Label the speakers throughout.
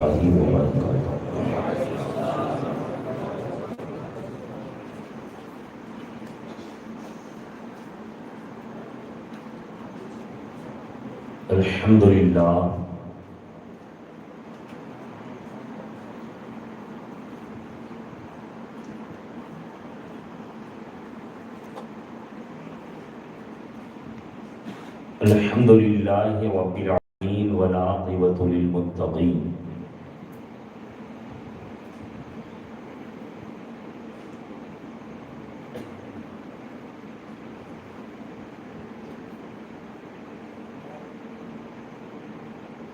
Speaker 1: وبرکاتہ۔ الحمد للہ الحمد للہ رب العالمین والعاقبۃ للمتقین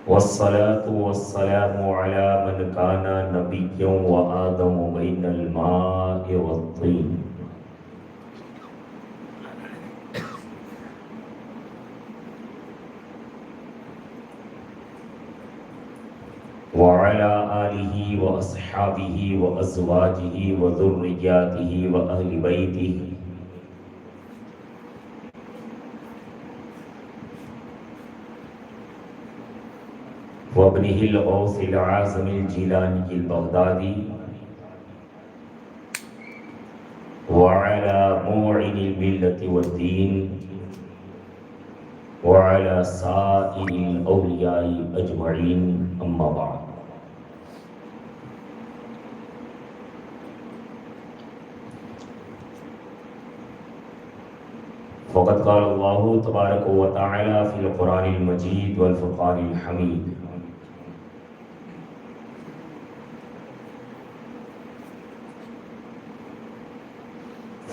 Speaker 1: والصلاة والسلام على من كان نبيا وآدم بين الماء والطين وعلى آله وأصحابه وأزواجه وذرياته وأهل بيته وابنه الغوث العازم الجيلاني البغدادي وعلى موعن الملة والدين وعلى سائر الأولياء أجمعين أما بعد فقد قال الله تبارك وتعالى في القرآن المجيد والفرقان الحميد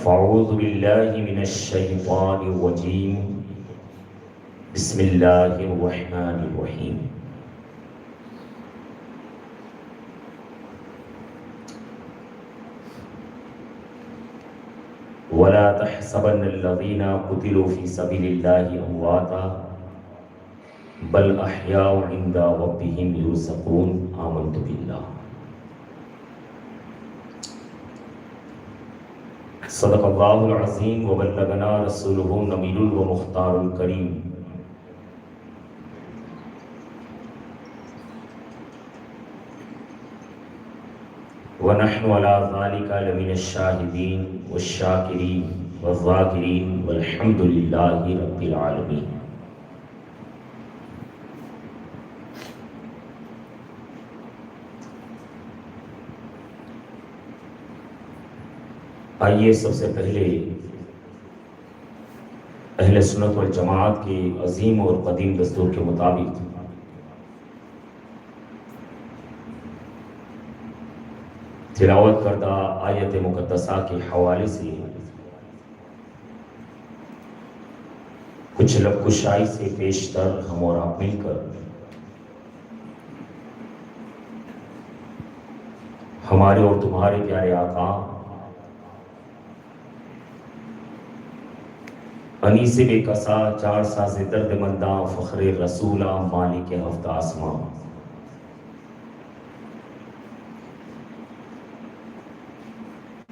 Speaker 1: فاعوذ بالله من الشيطان الرجيم بسم الله الرحمن الرحيم ولا تحسبن الذين قتلوا في سبيل الله أمواتا بل أحياء عند ربهم يرزقون آمنت بالله صدق اللہ العظیم وبلغنا رسولہ النبی المختار الکریم ونحن على ذلك لمن الشاہدین والشاکرین والذاکرین والحمد للہ رب العالمین۔ آئیے سب سے پہلے اہل سنت والجماعت کے عظیم اور قدیم دستور کے مطابق تلاوت کردہ آیت مقدسہ کے حوالے سے کچھ لب کشائی سے پیشتر ہم اور آپ مل کر ہمارے اور تمہارے پیارے آقا انیس بے کسا چار ساز درد منداں فخر رسولہ مالک ہفت آسماں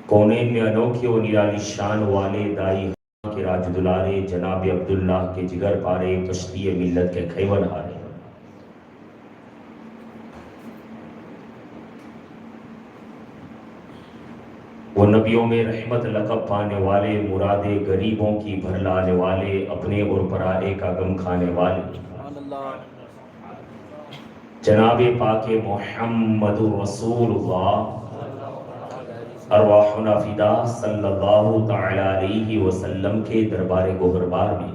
Speaker 1: کونین میں انوکھی و نرالی شان والے دائی کے راج دلارے جناب عبداللہ کے جگر پارے کشتی ملت کے کھیون ہارے وہ نبیوں میں رحمت لقب پانے والے مراد غریبوں کی بھر لانے والے اپنے اور پرائے کا غم کھانے والے جناب پاک محمد رسول اللہ ارواحنا فدا صلی اللہ تعالی علیہ وسلم کے دربار گوہربار میں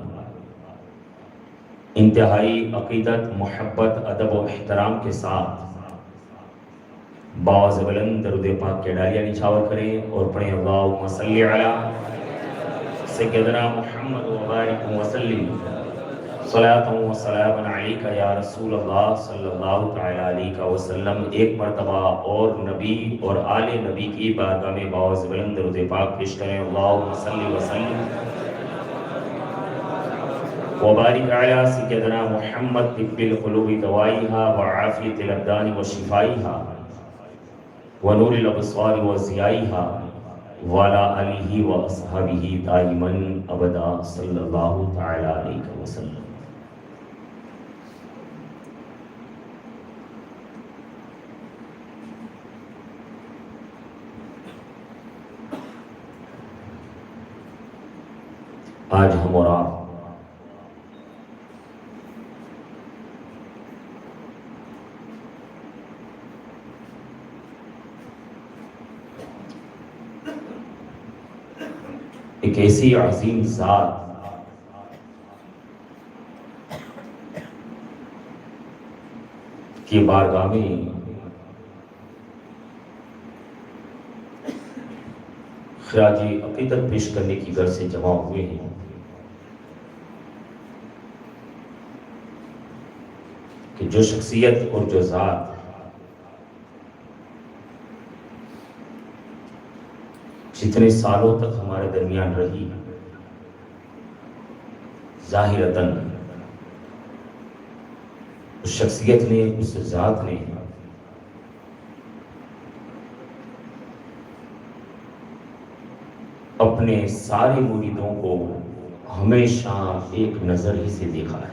Speaker 1: انتہائی عقیدت محبت ادب و احترام کے ساتھ باز بلند درود پاک کے ڈالیاں نچھاور کریں اور پڑھیں اللہم صلی علی سیدنا محمد و بارک وسلم صلاۃ و سلام علیک یا رسول اللہ صلی اللہ تعالی علیہ وسلم۔ ایک مرتبہ اور نبی اور آل نبی کی بارگاہ میں باز بلند درود پاک پیش کریں اللہم صلی وسلم وبارک علی سیدنا محمد طب القلوب دوائیہا وعافیت الابدان وشفائیہا ونور الابصار وضیائها وعلى آلہ واصحابہ دائما ابدا صلی اللہ تعالی علیہ وسلم۔ آج ہم اور آپ ایک ایسی عظیم ذات کی بارگاہ میں خراج عقیدت پیش کرنے کی غرض سے جمع ہوئے ہیں کہ جو شخصیت اور جو ذات جتنے سالوں تک ہمارے درمیان رہی، ظاہرتاً اس شخصیت نے، اس ذات نے اپنے سارے مریدوں کو ہمیشہ ایک نظر ہی سے دیکھا ہے۔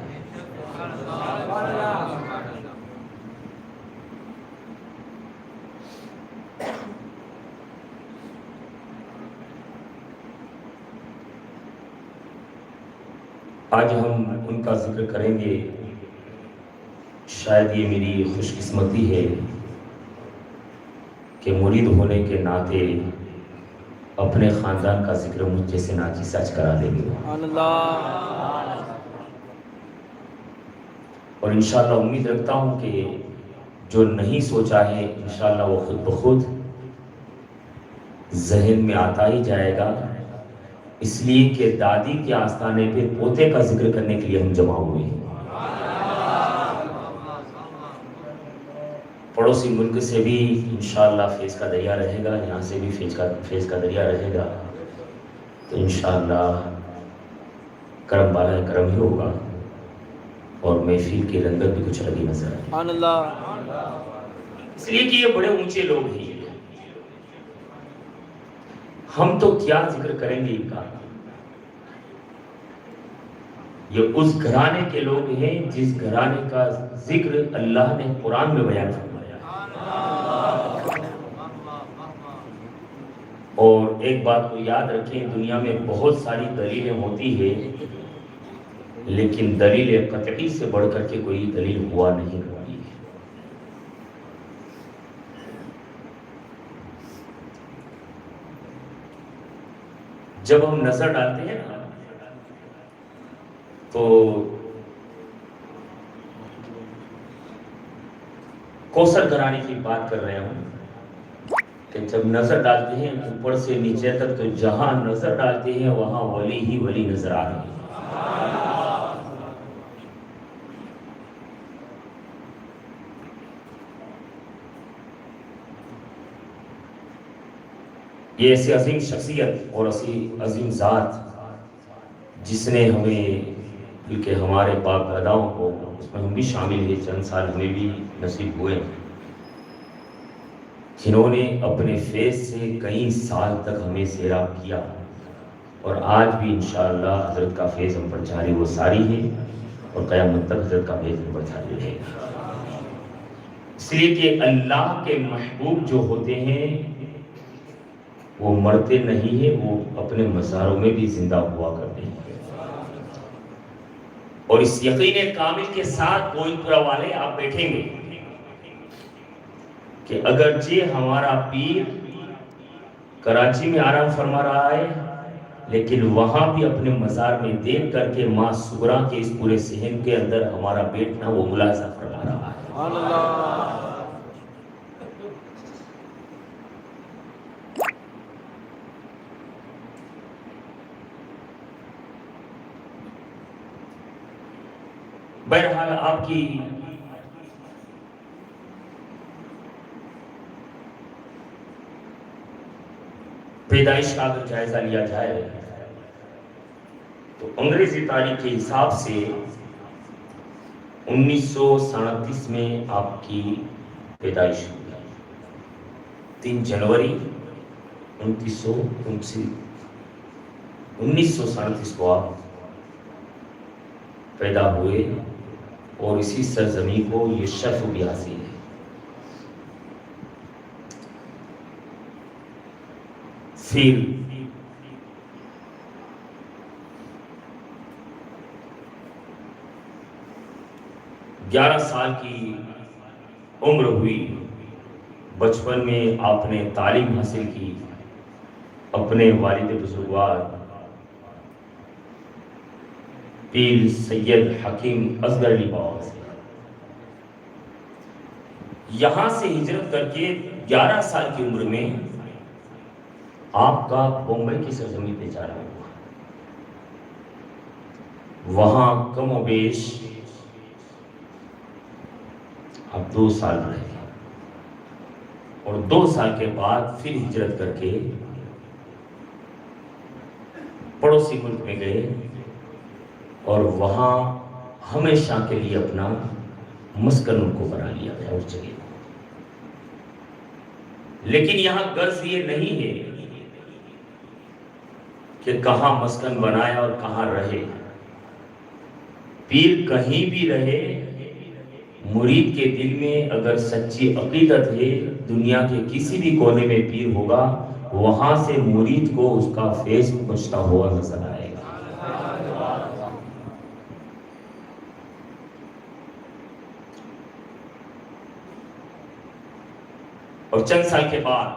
Speaker 1: آج ہم ان کا ذکر کریں گے۔ شاید یہ میری خوش قسمتی ہے کہ مرید ہونے کے ناطے اپنے خاندان کا ذکر مجھ جیسے ناچی سچ کرا دیں گے، اور انشاءاللہ امید رکھتا ہوں کہ جو نہیں سوچا ہے انشاءاللہ وہ خود بخود ذہن میں آتا ہی جائے گا، اس لیے کہ دادی کے آستانے پہ پوتے کا ذکر کرنے کے لیے ہم جمع ہوئے ہیں۔ پڑوسی ملک سے بھی انشاءاللہ فیض کا دریا رہے گا، یہاں سے بھی فیض کا دریا رہے گا، تو انشاءاللہ کرم بالا کرم ہی ہوگا، اور محفل کی رنگت بھی کچھ لگی نظر آئے، اس لیے کہ یہ بڑے اونچے لوگ ہیں۔ ہم تو کیا ذکر کریں گے ان کا؟ یہ اس گھرانے کے لوگ ہیں جس گھرانے کا ذکر اللہ نے قرآن میں بیان فرمایا، اور ایک بات کو یاد رکھیں، دنیا میں بہت ساری دلیلیں ہوتی ہیں، لیکن دلیل قطعی سے بڑھ کر کے کوئی دلیل ہوا نہیں کرتی ہے۔ جب ہم نظر ڈالتے ہیں نا تو کوثر گھرانے کی بات کر رہے ہوں کہ جب نظر ڈالتے ہیں اوپر سے نیچے تک تو جہاں نظر ڈالتے ہیں وہاں ولی ہی ولی نظر آ رہے ہیں۔ یہ ایسی عظیم شخصیت اور عظیم ذات جس نے ہمیں، بلکہ ہمارے باپ داداؤں کو، اس میں ہم بھی شامل ہیں، چند سال ہمیں بھی نصیب ہوئے، جنہوں نے اپنے فیض سے کئی سال تک ہمیں سیراب کیا، اور آج بھی انشاءاللہ حضرت کا فیض ہم پر جاری وہ ساری ہے، اور قیامت تک حضرت کا فیض ہم پر جاری رہے گا۔ اس لیے کہ اللہ کے محبوب جو ہوتے ہیں وہ مرتے نہیں ہیں، وہ اپنے مزاروں میں بھی زندہ ہوا کرتے ہیں، اور اس یقین کامل کے ساتھ گوئند پورہ والے آپ بیٹھیں گے کہ اگرچہ ہمارا پیر کراچی میں آرام فرما رہا ہے، لیکن وہاں بھی اپنے مزار میں دیکھ کر کے ماں سغرا کے اس پورے صحن کے اندر ہمارا بیٹھنا وہ ملاحظہ فرما رہا ہے۔ بہرحال آپ کی پیدائش کا اگر جائزہ لیا جائے تو انگریزی تاریخ کے حساب سے 1937 میں آپ کی پیدائش ہوئی، 3 جنوری 1937 کو آپ پیدا ہوئے، اور اسی سرزمین کو یہ شرف بھی حاصل ہے۔ پھر 11 سال کی عمر ہوئی، بچپن میں آپ نے تعلیم حاصل کی اپنے والد بزرگوار پیر سید حکیم اصغر علی بابا سے۔ یہاں سے ہجرت کر کے 11 سال کی عمر میں آپ کا بمبئی کی سرزمین پہ جانا ہوا۔ وہاں کم و بیش آپ 2 سال رہے اور 2 سال کے بعد پھر ہجرت کر کے پڑوسی ملک میں گئے اور وہاں ہمیشہ کے لیے اپنا مسکن ان کو بنا لیا گیا اس جگہ۔ لیکن یہاں غرض یہ نہیں ہے کہ کہاں مسکن بنایا اور کہاں رہے۔ پیر کہیں بھی رہے، مرید کے دل میں اگر سچی عقیدت ہے، دنیا کے کسی بھی کونے میں پیر ہوگا، وہاں سے مرید کو اس کا فیض پہنچتا ہوا نظر آئے گا۔ اور چند سال کے بعد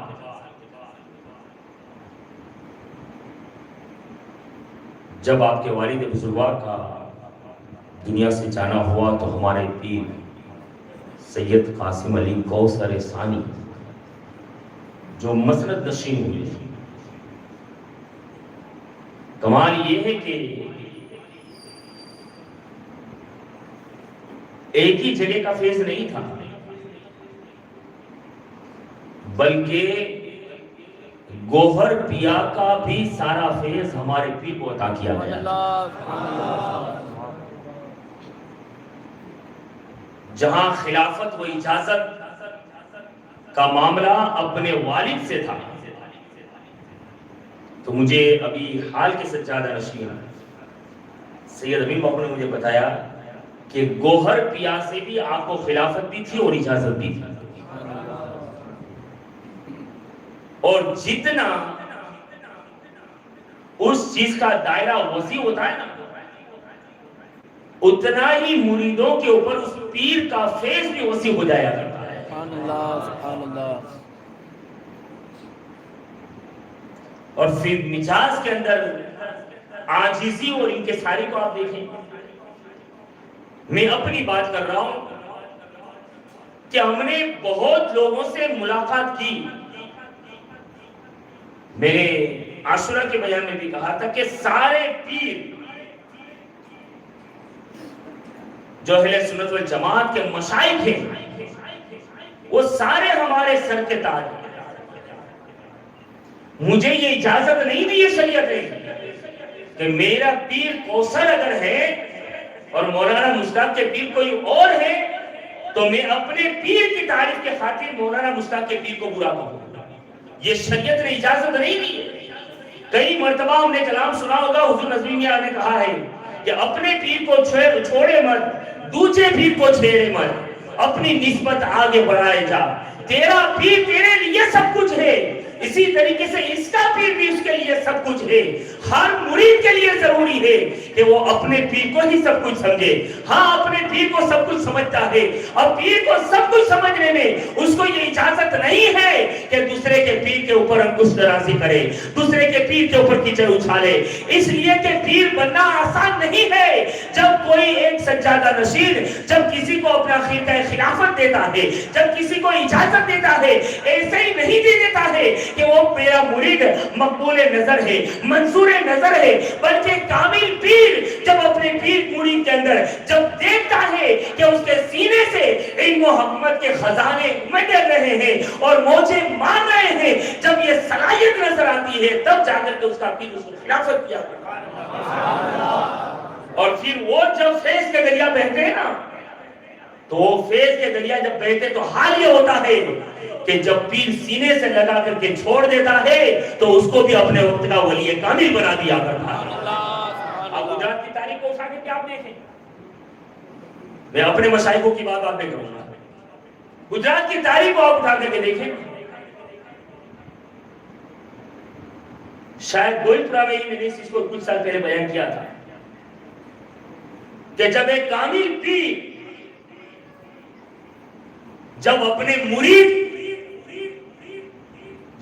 Speaker 1: جب آپ کے والد بزرگوار کا دنیا سے جانا ہوا تو ہمارے پیر سید قاسم علی کوثر ثانی جو مسند نشین ہوئے، کمال یہ ہے کہ ایک ہی جگہ کا فیض نہیں تھا، بلکہ گوہر پیا کا بھی سارا فیض ہمارے پیر کو عطا کیا گیا۔ جہاں خلافت و اجازت کا معاملہ اپنے والد سے تھا، تو مجھے ابھی حال کے سجادہ نشین سید امین بابو نے مجھے بتایا کہ گوہر پیا سے بھی آپ کو خلافت بھی تھی اور اجازت بھی تھی، اور جتنا اس چیز کا دائرہ وسیع ہوتا ہے نا، اتنا ہی مریدوں کے اوپر اس پیر کا فیض بھی وسیع ہو جایا کرتا ہے۔ سبحان اللہ، سبحان اللہ۔ اور پھر مجاز کے اندر عاجزی اور انکساری کو آپ دیکھیں۔ میں اپنی بات کر رہا ہوں کہ ہم نے بہت لوگوں سے ملاقات کی، میں نے عاشورہ کے بیان میں بھی کہا تھا کہ سارے پیر جو اہل سنت والجماعت کے مشائخ ہیں وہ سارے ہمارے سر کے تاج ہیں۔ مجھے یہ اجازت نہیں دی ہے شریعت نے کہ میرا پیر کوثر اگر ہے اور مولانا مشتاق کے پیر کوئی اور ہے تو میں اپنے پیر کی تعریف کے خاطر مولانا مشتاق کے پیر کو برا کہوں۔ یہ شریعت نے اجازت نہیں دی ہے۔ کئی مرتبہ ہم نے کلام سنا ہوگا، حضور نظمی میاں نے کہا ہے کہ اپنے پیر کو چھوڑے مت، دوسرے پیر کو چھیڑے مت، اپنی نسبت آگے بڑھائے جا، تیرا پیر تیرے لیے سب کچھ ہے، اسی طریقے سے اس کا پیر بھی اس کے لیے سب کچھ ہے۔ ہر مرید کے لیے ضروری ہے کہ وہ اپنے پیر کو ہی سب کچھ سمجھے۔ ہاں اپنے پیر کو سب کچھ سمجھتا ہے، اور پیر کو سب کچھ سمجھنے میں اس کو یہ اجازت نہیں ہے کہ دوسرے کے پیر کے اوپر انکش درازی کرے، دوسرے کے پیر کے اوپر کیچڑ اچھالے، اس لیے کہ پیر بننا آسان نہیں ہے۔ جب کوئی ایک سجادہ نشین جب کسی کو اپنا خرقہ خلافت دیتا ہے، جب کسی کو اجازت دیتا ہے، ایسے ہی نہیں دے دیتا ہے کہ وہ میرا مرید مقبول نظر ہے، منصور نظر ہے، بلکہ کامل پیر جب اپنے پیر مرید کے اندر جب دیکھتا ہے کہ اس کے سینے سے علم و حکمت کے خزانے مڈر رہے ہیں اور موجے مان رہے ہیں، جب یہ صلاحیت نظر آتی ہے تب جا کر کے اس کا پیر اس کو خلافت کیا کرتا ہے۔ اور پھر وہ جب فیض کے دریا بہتے ہیں نا، تو وہ فیض کے دریا جب بہتے تو حال یہ ہوتا ہے کہ جب پیر سینے سے لگا کر کے چھوڑ دیتا ہے تو اس کو بھی اپنے وقت کا ولی کامل بنا دیا کرتا ہے۔ اب گجرات کی تاریخ کو اٹھا کے آپ دیکھیں، میں اپنے مشائخوں کی بات آپ نے کروں گا، گجرات کی تاریخ کو آپ اٹھا کر کے دیکھیں، شاید گوئی پورا میں نے اس کو کچھ سال پہلے بیان کیا تھا کہ جب ایک کامل پیر جب اپنے مرید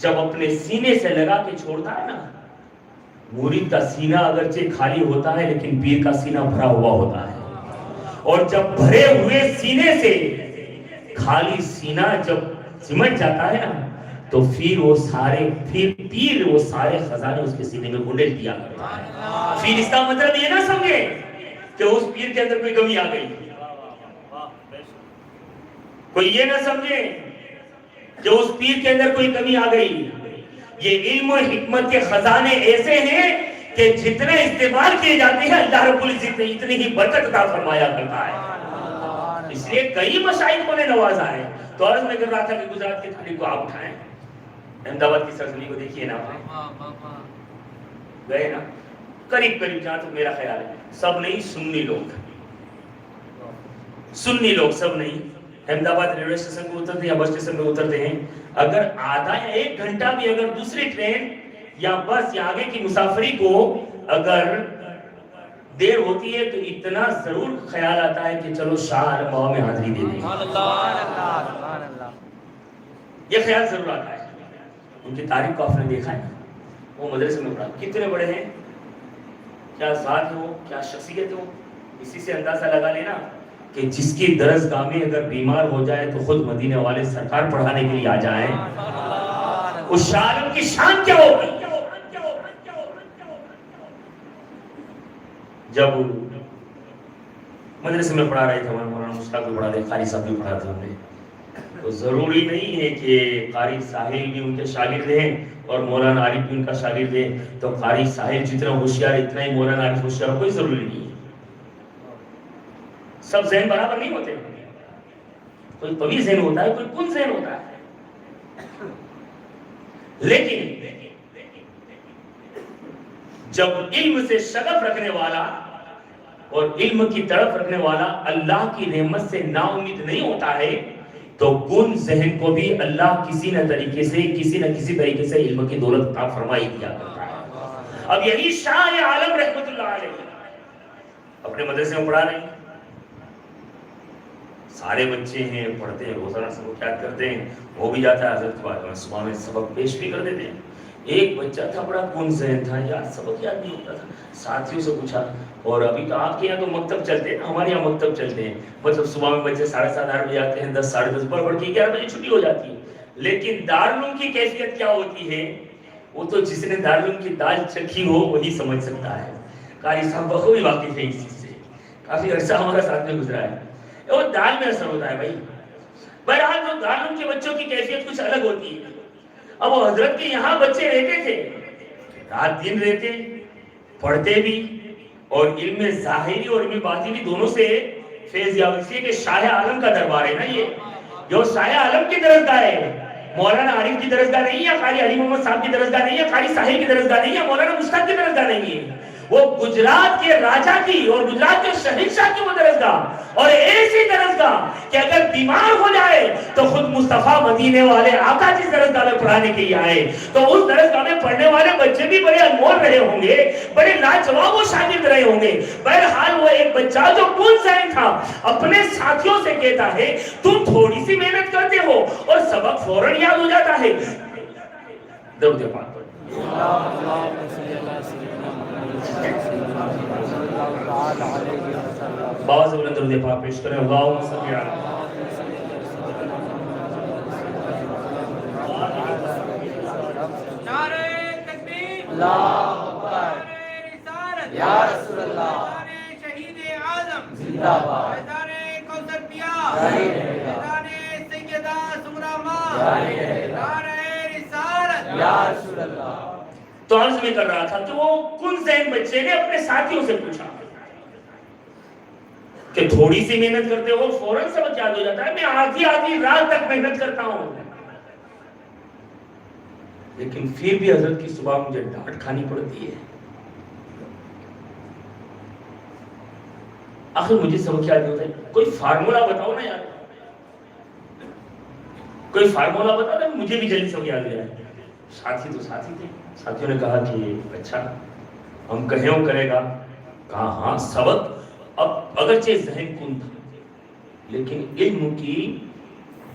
Speaker 1: جب اپنے سینے سے لگا کے چھوڑتا ہے نا، مرید کا سینہ اگرچہ خالی ہوتا ہے لیکن پیر کا سینہ بھرا ہوا ہوتا ہے، اور جب بھرے ہوئے سینے سے خالی سینہ جب سمٹ جاتا ہے نا تو پھر پیر وہ سارے خزانے اس کے سینے میں گنڈل دیا کرتا ہے۔ پھر اس کا مطلب یہ نہ سمجھے کہ اس پیر کے اندر کوئی کمی آ گئی، کوئی یہ نہ سمجھے کہ اس پیر کے اندر کوئی کمی آ گئی۔ یہ علم و حکمت کے خزانے ایسے ہیں کہ جتنے استعمال کیے جاتے ہیں اللہ رب العزت نے اتنی ہی برکت عطا فرمایا کرتا ہے۔ اس لیے کئی مشائخ کو نے نوازا ہے۔ تو عرض میں کر رہا تھا کہ گجرات کی تھالی کو آپ اٹھائیں، احمد آباد کی سرزمین کو دیکھیے نا، گئے نا قریب جہاں تک میرا خیال ہے سب نہیں، سنی لوگ سب نہیں، احمد آباد ریلوے اسٹیشن کو اترتے یا بس اسٹیشن پہ اترتے ہیں، اگر آدھا یا 1 گھنٹہ بھی اگر دوسری ٹرین یا بس یا آگے کی مسافری کو اگر دیر ہوتی ہے تو اتنا ضرور خیال آتا ہے کہ چلو شاہ عالم بابا میں حاضری دے دیں، یہ خیال ضرور آتا ہے۔ ان کی تاریخ کو آپ نے دیکھا ہے، وہ مدرسے میں پڑھا، کتنے بڑے ہیں، کیا ذات ہو، کیا شخصیت ہو، اسی سے اندازہ لگا لینا کہ جس کی درسگاہ میں اگر بیمار ہو جائے تو خود مدینے والے سرکار پڑھانے کے لیے آ جائیں، اس شاہ عالم کی شان کیا ہوگی۔ جب مدرسے میں پڑھا رہے تھے، مولانا مشتاق بھی پڑھا رہے، قاری صاحب بھی پڑھا تھا ہم نے، تو ضروری نہیں ہے کہ قاری ساحل بھی ان کے شاگرد ہیں اور مولانا عارف بھی ان کا شاگرد ہے، تو قاری ساحل جتنا ہوشیار اتنا ہی مولانا عارف ہوشیار، کوئی ضروری نہیں ہے، سب ذہن برابر نہیں ہوتے، کوئی قوی ذہن ہوتا ہے، کوئی کن ذہن ہوتا ہے، لیکن جب علم سے شغف رکھنے والا اور علم کی تڑپ رکھنے والا اللہ کی نعمت سے نا امید نہیں ہوتا ہے تو کن ذہن کو بھی اللہ کسی نہ کسی طریقے سے علم کی دولت عطا فرمائی دیا کرتا ہے۔ اب یہی شاہ عالم رحمت اللہ علیہ اپنے مدرسے میں پڑھا رہے ہیں، سارے بچے ہیں، پڑھتے ہیں، روزانہ سبق یاد کرتے ہیں، وہ بھی جاتا ہے حضرت کے صبح میں سبق پیش بھی کر دیتے ہیں۔ ایک بچہ تھا بڑا کن ذہن تھا، یار سبق یاد نہیں ہوتا تھا، ساتھیوں سے پوچھا، اور ابھی تو آپ کے یہاں تو مکتب چلتے ہیں، ہمارے یہاں مکتب چلتے ہیں، مطلب صبح میں بچے 7:30 8 بجے آتے ہیں، 10 ساڑھے 10 پڑھ کے 11 بجے چھٹی ہو جاتی ہے، لیکن دارالعلوم کی کیفیت کیا ہوتی ہے وہ تو جس نے دارالعلوم کی دال چکھی ہو وہی سمجھ سکتا ہے۔ قاری صاحب بخوبی واقف ہے اس چیز سے، کافی عرصہ ہمارا ساتھ میں گزرا ہے، وہ دال میں اثر ہوتا ہے بھائی۔ بہرحال تو دارالعلوم کے بچوں کی کیفیت کچھ الگ ہوتی ہے۔ اب وہ حضرت کے یہاں بچے رہتے تھے، رات دن رہتے، پڑھتے بھی، اور علم ظاہری اور علم باطنی دونوں سے فیض یاب، اس لیے کہ شاہ عالم کا دربار ہے نا، یہ جو شاہ عالم کی درسگاہ ہے، مولانا عارف کی درسگاہ نہیں ہے، قاری علی محمد صاحب کی درسگاہ نہیں ہے، قاری ساحل کی درسگاہ نہیں ہے، مولانا مشتاق کی درسگاہ نہیں ہے، وہ گجرات کے راجا کی اور گجرات کے شہنشاہ کی وہ درسگاہ، اور ایسی درسگاہ کہ اگر بیمار ہو جائے تو خود مصطفیٰ مدینے والے آقا جس درسگاہ میں پڑھانے کے لیے آئے تو اس درسگاہ میں پڑھنے والے بچے بھی بڑے انمول رہے ہوں گے، بڑے لاجواب و شاگرد رہے ہوں گے۔ بہرحال وہ ایک بچہ جو کن ذہن تھا اپنے ساتھیوں سے کہتا ہے تم تھوڑی سی محنت کرتے ہو اور سبق فوراً یاد ہو جاتا ہے۔ درود پاک پڑھ بابا سے بلند درود پاک پیش کریں، اللہم صلی علی
Speaker 2: نعرہ تکبیر، اللہ اکبر، نعرہ رسالت یا رسول اللہ، نعرہ شہید اعظم زندہ باد، نعرہ کوثر پیا، نعرہ سیدہ سغرا ماں، نعرہ رسالت یا رسول اللہ۔
Speaker 1: تو عرض میں کر رہا تھا کہ وہ کن ذہن بچے نے اپنے ساتھیوں سے پوچھا کہ تھوڑی سی محنت کرتے ہو فوراً سبق یاد ہو جاتا ہے، میں آدھی رات تک محنت کرتا ہوں، لیکن پھر بھی حضرت کی صبح مجھے ڈانٹ کھانی پڑتی ہے، آخر مجھے سبق یاد نہیں ہوتا ہے، کوئی فارمولا بتاؤ نا یار، کوئی فارمولا بتاؤ نا مجھے بھی جلدی سبق یاد ہو جائے۔ ساتھی تو ساتھی تھے، ساتھیوں نے کہا کہ اچھا ہم کہیں وہ کرے گا، کہا ہاں سبق اب اگرچہ ذہن کن تھا لیکن علم کی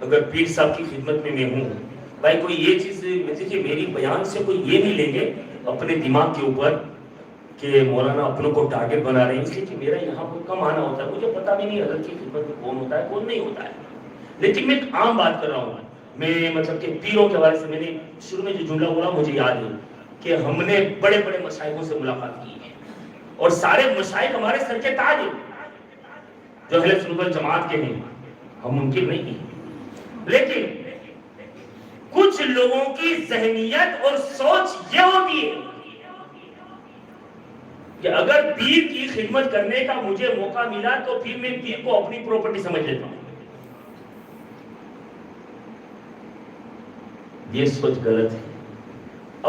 Speaker 1: اگر پیر صاحب کی خدمت میں ہوں، بھائی کوئی یہ چیز دیکھیے، میری بیان سے کوئی یہ نہیں لیں گے اپنے دماغ کے اوپر کہ مولانا اپنوں کو ٹارگٹ بنا رہے ہیں، اس لیے کہ میرا یہاں پر کم آنا ہوتا ہے، مجھے پتا بھی نہیں حضرت کی خدمت میں کون ہوتا ہے کون نہیں ہوتا ہے، لیکن میں ایک عام بات کر رہا ہوں. میں مطلب کہ پیروں کے حوالے سے میں نے شروع میں جو جملہ بولا مجھے یاد ہے کہ ہم نے بڑے بڑے مشائخوں سے ملاقات کی ہے، اور سارے مشائخ ہمارے سر کے تاج ہیں جو اہل سنت والجماعت کے ہیں، ہم منکر نہیں ہیں. لیکن کچھ لوگوں کی ذہنیت اور سوچ یہ ہوتی ہے کہ اگر پیر کی خدمت کرنے کا مجھے موقع ملا تو پھر میں پیر کو اپنی پراپرٹی سمجھ لیتا ہوں. یہ سوچ غلط ہے.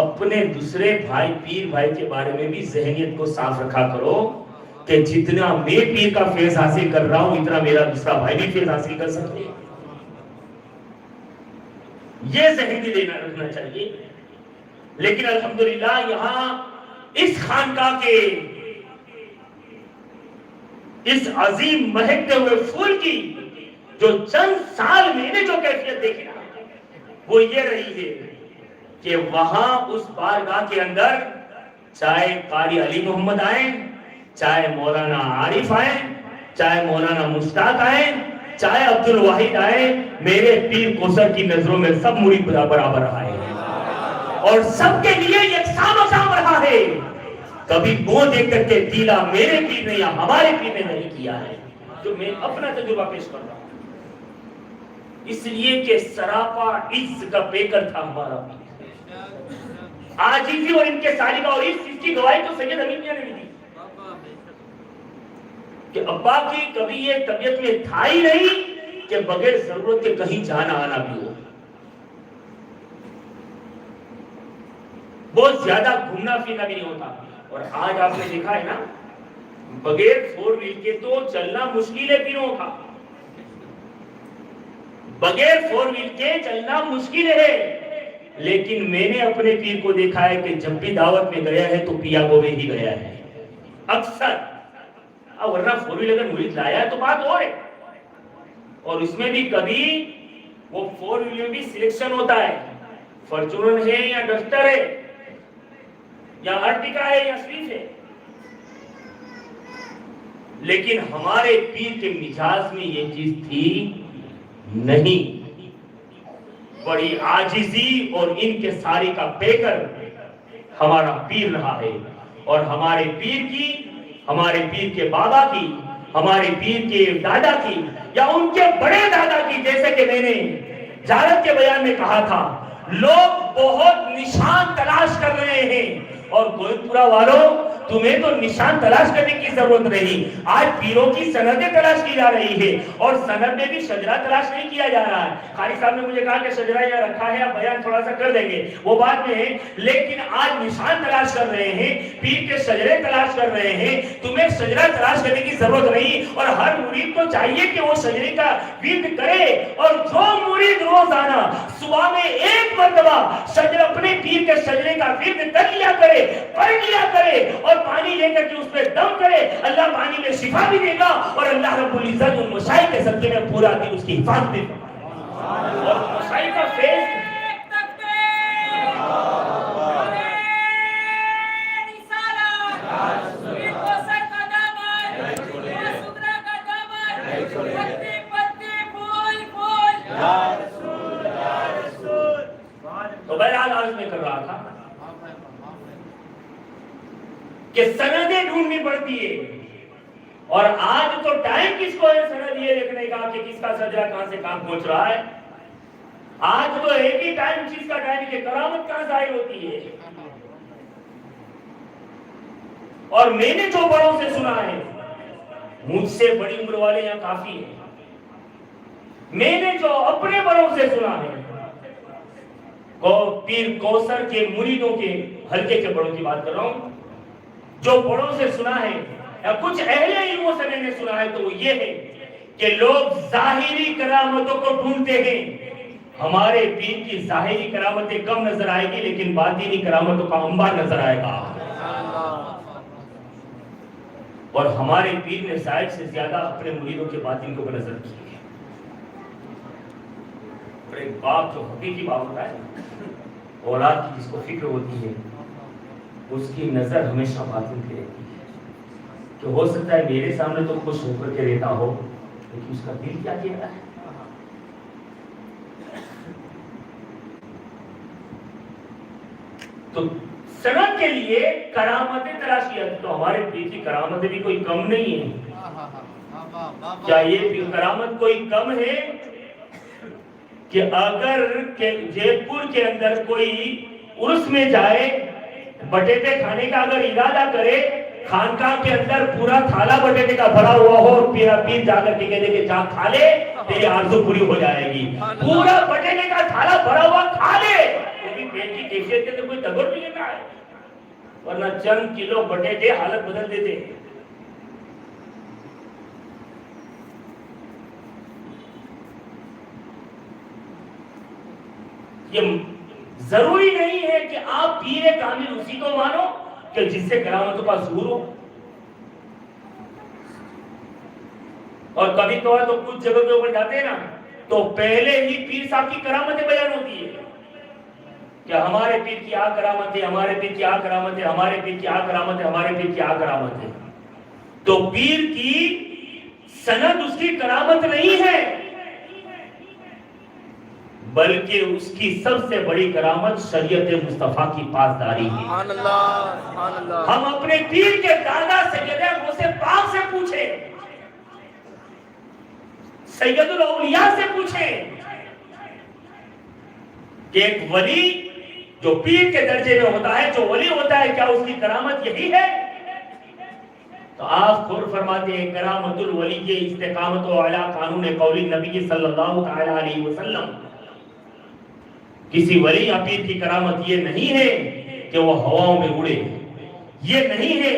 Speaker 1: اپنے دوسرے بھائی پیر بھائی کے بارے میں بھی ذہنیت کو صاف رکھا کرو کہ جتنا میں پیر کا فیض حاصل کر رہا ہوں اتنا میرا دوسرا بھائی بھی فیض حاصل کر سکتے. یہ ذہنی لینا رکھنا چاہیے. لیکن الحمدللہ یہاں اس خانقاہ کے اس عظیم مہکتے ہوئے پھول کی جو چند سال میں نے جو کیفیت دیکھی نا وہ یہ رہی ہے کہ وہاں اس بارگاہ کے اندر چاہے قاری علی محمد آئیں، چاہے مولانا عارف آئیں، چاہے مولانا مشتاق آئیں، چاہے عبد الواحد آئے، میرے پیر کوثر کی نظروں میں سب مرید برابر آئے اور سب کے لیے یکساں مقام رہا ہے. کبھی وہ دیکھ کر کے تیلا میرے پیر نے یا ہمارے پیر نے نہیں کیا ہے، جو میں اپنا تجربہ پیش کر رہا ہوں. اس لیے کہ سراپا عز کا پیکر تھا ہمارا پیر. عاجزی اور ان کے سالکہ اور اس چیز کی گواہی تو سید امین میاں نے بھی دی کہ ابا کی کبھی یہ طبیعت میں تھا ہی نہیں کہ بغیر ضرورت کے کہیں جانا آنا بھی ہو. بہت زیادہ گھومنا پھرنا بھی نہیں ہوتا. اور آج آپ نے دیکھا ہے نا بغیر 4 وہیل کے تو چلنا مشکل ہے پیروں کا. بغیر 4 وہیل کے چلنا مشکل ہے. لیکن میں نے اپنے پیر کو دیکھا ہے کہ جب بھی دعوت میں گیا ہے تو پیا گو میں ہی گیا ہے اکثر. ورنہ 4 وہیل اگر مرید لایا ہے تو بات اور ہے. اور اس میں بھی کبھی وہ 4 وہیل میں بھی سلیکشن ہوتا ہے، فارچونر ہے یا ڈسٹر ہے یا ارٹیکا ہے یا سویفٹ ہے. لیکن ہمارے پیر کے مزاج میں یہ چیز تھی نہیں. بڑی عاجزی اور ان کے ساری کا پیکر ہمارا پیر رہا ہے. اور ہمارے پیر کی، ہمارے پیر کے بابا کی، ہمارے پیر کے دادا کی یا ان کے بڑے دادا کی، جیسے کہ میں نے جارت کے بیان میں کہا تھا، لوگ بہت نشان تلاش کر رہے ہیں. اور گوئند پورا والوں تمہیں تو نشان تلاش کرنے کی ضرورت نہیں. آج پیروں کی سندیں تلاش کی جا رہی ہے اور سند میں بھی شجرہ تلاش نہیں کیا جا رہا ہے. قاری صاحب نے مجھے کہا کہ شجرہ یہاں رکھا ہے، آپ بیان تھوڑا سا کر دیں گے، وہ بات میں ہے. لیکن آج نشان تلاش کر رہے ہیں، پیر کے شجرے تلاش کر رہے ہیں. تمہیں شجرہ تلاش کرنے کی ضرورت نہیں. اور ہر مرید کو چاہیے کہ وہ شجرے کا ورد کرے. اور جو مرید روزانہ صبح میں 1 مرتبہ شجر اپنے پیر کے شجرے کا ورد کر لیا کرے، پڑھ لیا کرے اور پانی لے کر کے اس پہ دم کرے، اللہ پانی میں شفا بھی دے گا اور اللہ رب العزت ان مشائخ کے صدقے میں پورا دن اس کی حفاظت بھی فرمائے گا. اور مشائخ کا فیض تو بہرحال آج میں کر رہا تھا کہ سندیں ڈھونڈنی پڑتی ہے. اور آج تو ٹائم کس کو ہے سند یہ دیکھنے کا کہ کس کا شجرہ کہاں سے کہاں پہنچ رہا ہے. آج تو ایک ہی ٹائم چیز کا ٹائم کہ کرامت کہاں ظاہر ہوتی ہے. اور میں نے جو بڑوں سے سنا ہے، مجھ سے بڑی عمر والے یہاں کافی ہیں، میں نے جو اپنے بڑوں سے سنا ہے، پیر کوثر کے مریدوں کے حلقے کے بڑوں کی بات کر رہا ہوں، جو بڑوں سے سنا ہے یا کچھ اہل علموں سے میں نے سنا ہے، تو وہ یہ ہے کہ لوگ ظاہری کرامتوں کو ڈھونڈتے ہیں. ہمارے پیر کی ظاہری کرامتیں کم نظر آئے گی لیکن باطنی کرامتوں کا انبار نظر آئے گا. اور ہمارے پیر نے شاید سے زیادہ اپنے مریدوں کے باطن کو نظر کی ہے. اور ایک باپ جو حقیقی باپ ہوتا ہے، اولاد کی جس کو فکر ہوتی ہے، اس کی نظر ہمیشہ باطن پہ رہتی ہے کہ ہو سکتا ہے میرے سامنے تو خوش ہو کر کے رہتا ہو، لیکن اس کا دل کیا کہتا ہے۔ تو سند کے لیے کرامتیں تلاشی، تو ہمارے پیر کی کرامتیں بھی کوئی کم نہیں ہیں۔ کیا یہ کرامت کوئی کم ہے کہ اگر جے پور کے اندر کوئی عرس میں جائے، بٹیٹے کھانے کا اگر ارادہ کرے، خانقاہ کے اندر پورا تھالا بٹیٹے کا بھرا ہوا ہو اور پیر جا کر کے کہے کہ جا کھا لے، تیری آرزو پوری ہو جائے گی، پورا بٹیٹے کا تھالا بھرا ہوا کھا لے، کیونکہ پیٹ کی کیفیت کے تو کوئی تغیر نہیں لیتا ہے، ورنہ چند کلو بٹیٹے حالت بدل دیتے۔ یہ ضروری نہیں ہے کہ آپ پیر کامل اسی کو مانو کہ جس سے کرامتوں کا ظہور ہو، اور کبھی کبھار تو کچھ جگہ کے اوپر جاتے ہیں نا تو پہلے ہی پیر صاحب کی کرامتیں بیان ہوتی ہے کہ ہمارے پیر کی آ کرامت ہے، ہمارے پیر کی آ کرامت ہے، ہمارے پیر کی آ کرامت ہے، ہمارے پیر کی آ کرامت ہے۔ تو پیر کی سند اس کی کرامت نہیں ہے، بلکہ اس کی سب سے بڑی کرامت شریعت مصطفیٰ کی پاسداری ہے۔
Speaker 2: سبحان اللہ، سبحان اللہ۔
Speaker 1: ہم اپنے پیر کے دادا سید غوث پاک سے پوچھیں، سید الاولیاء سے پوچھیں کہ ایک ولی جو پیر کے درجے میں ہوتا ہے، جو ولی ہوتا ہے، کیا اس کی کرامت یہی ہے؟ تو آپ خود فرماتے ہیں کرامت الولی کے استقامت و علی قانون قول نبی صلی اللہ تعالی علیہ وسلم۔ کسی ولی یا پیر کی کرامت یہ نہیں ہے کہ وہ ہواؤں میں اڑے، یہ نہیں ہے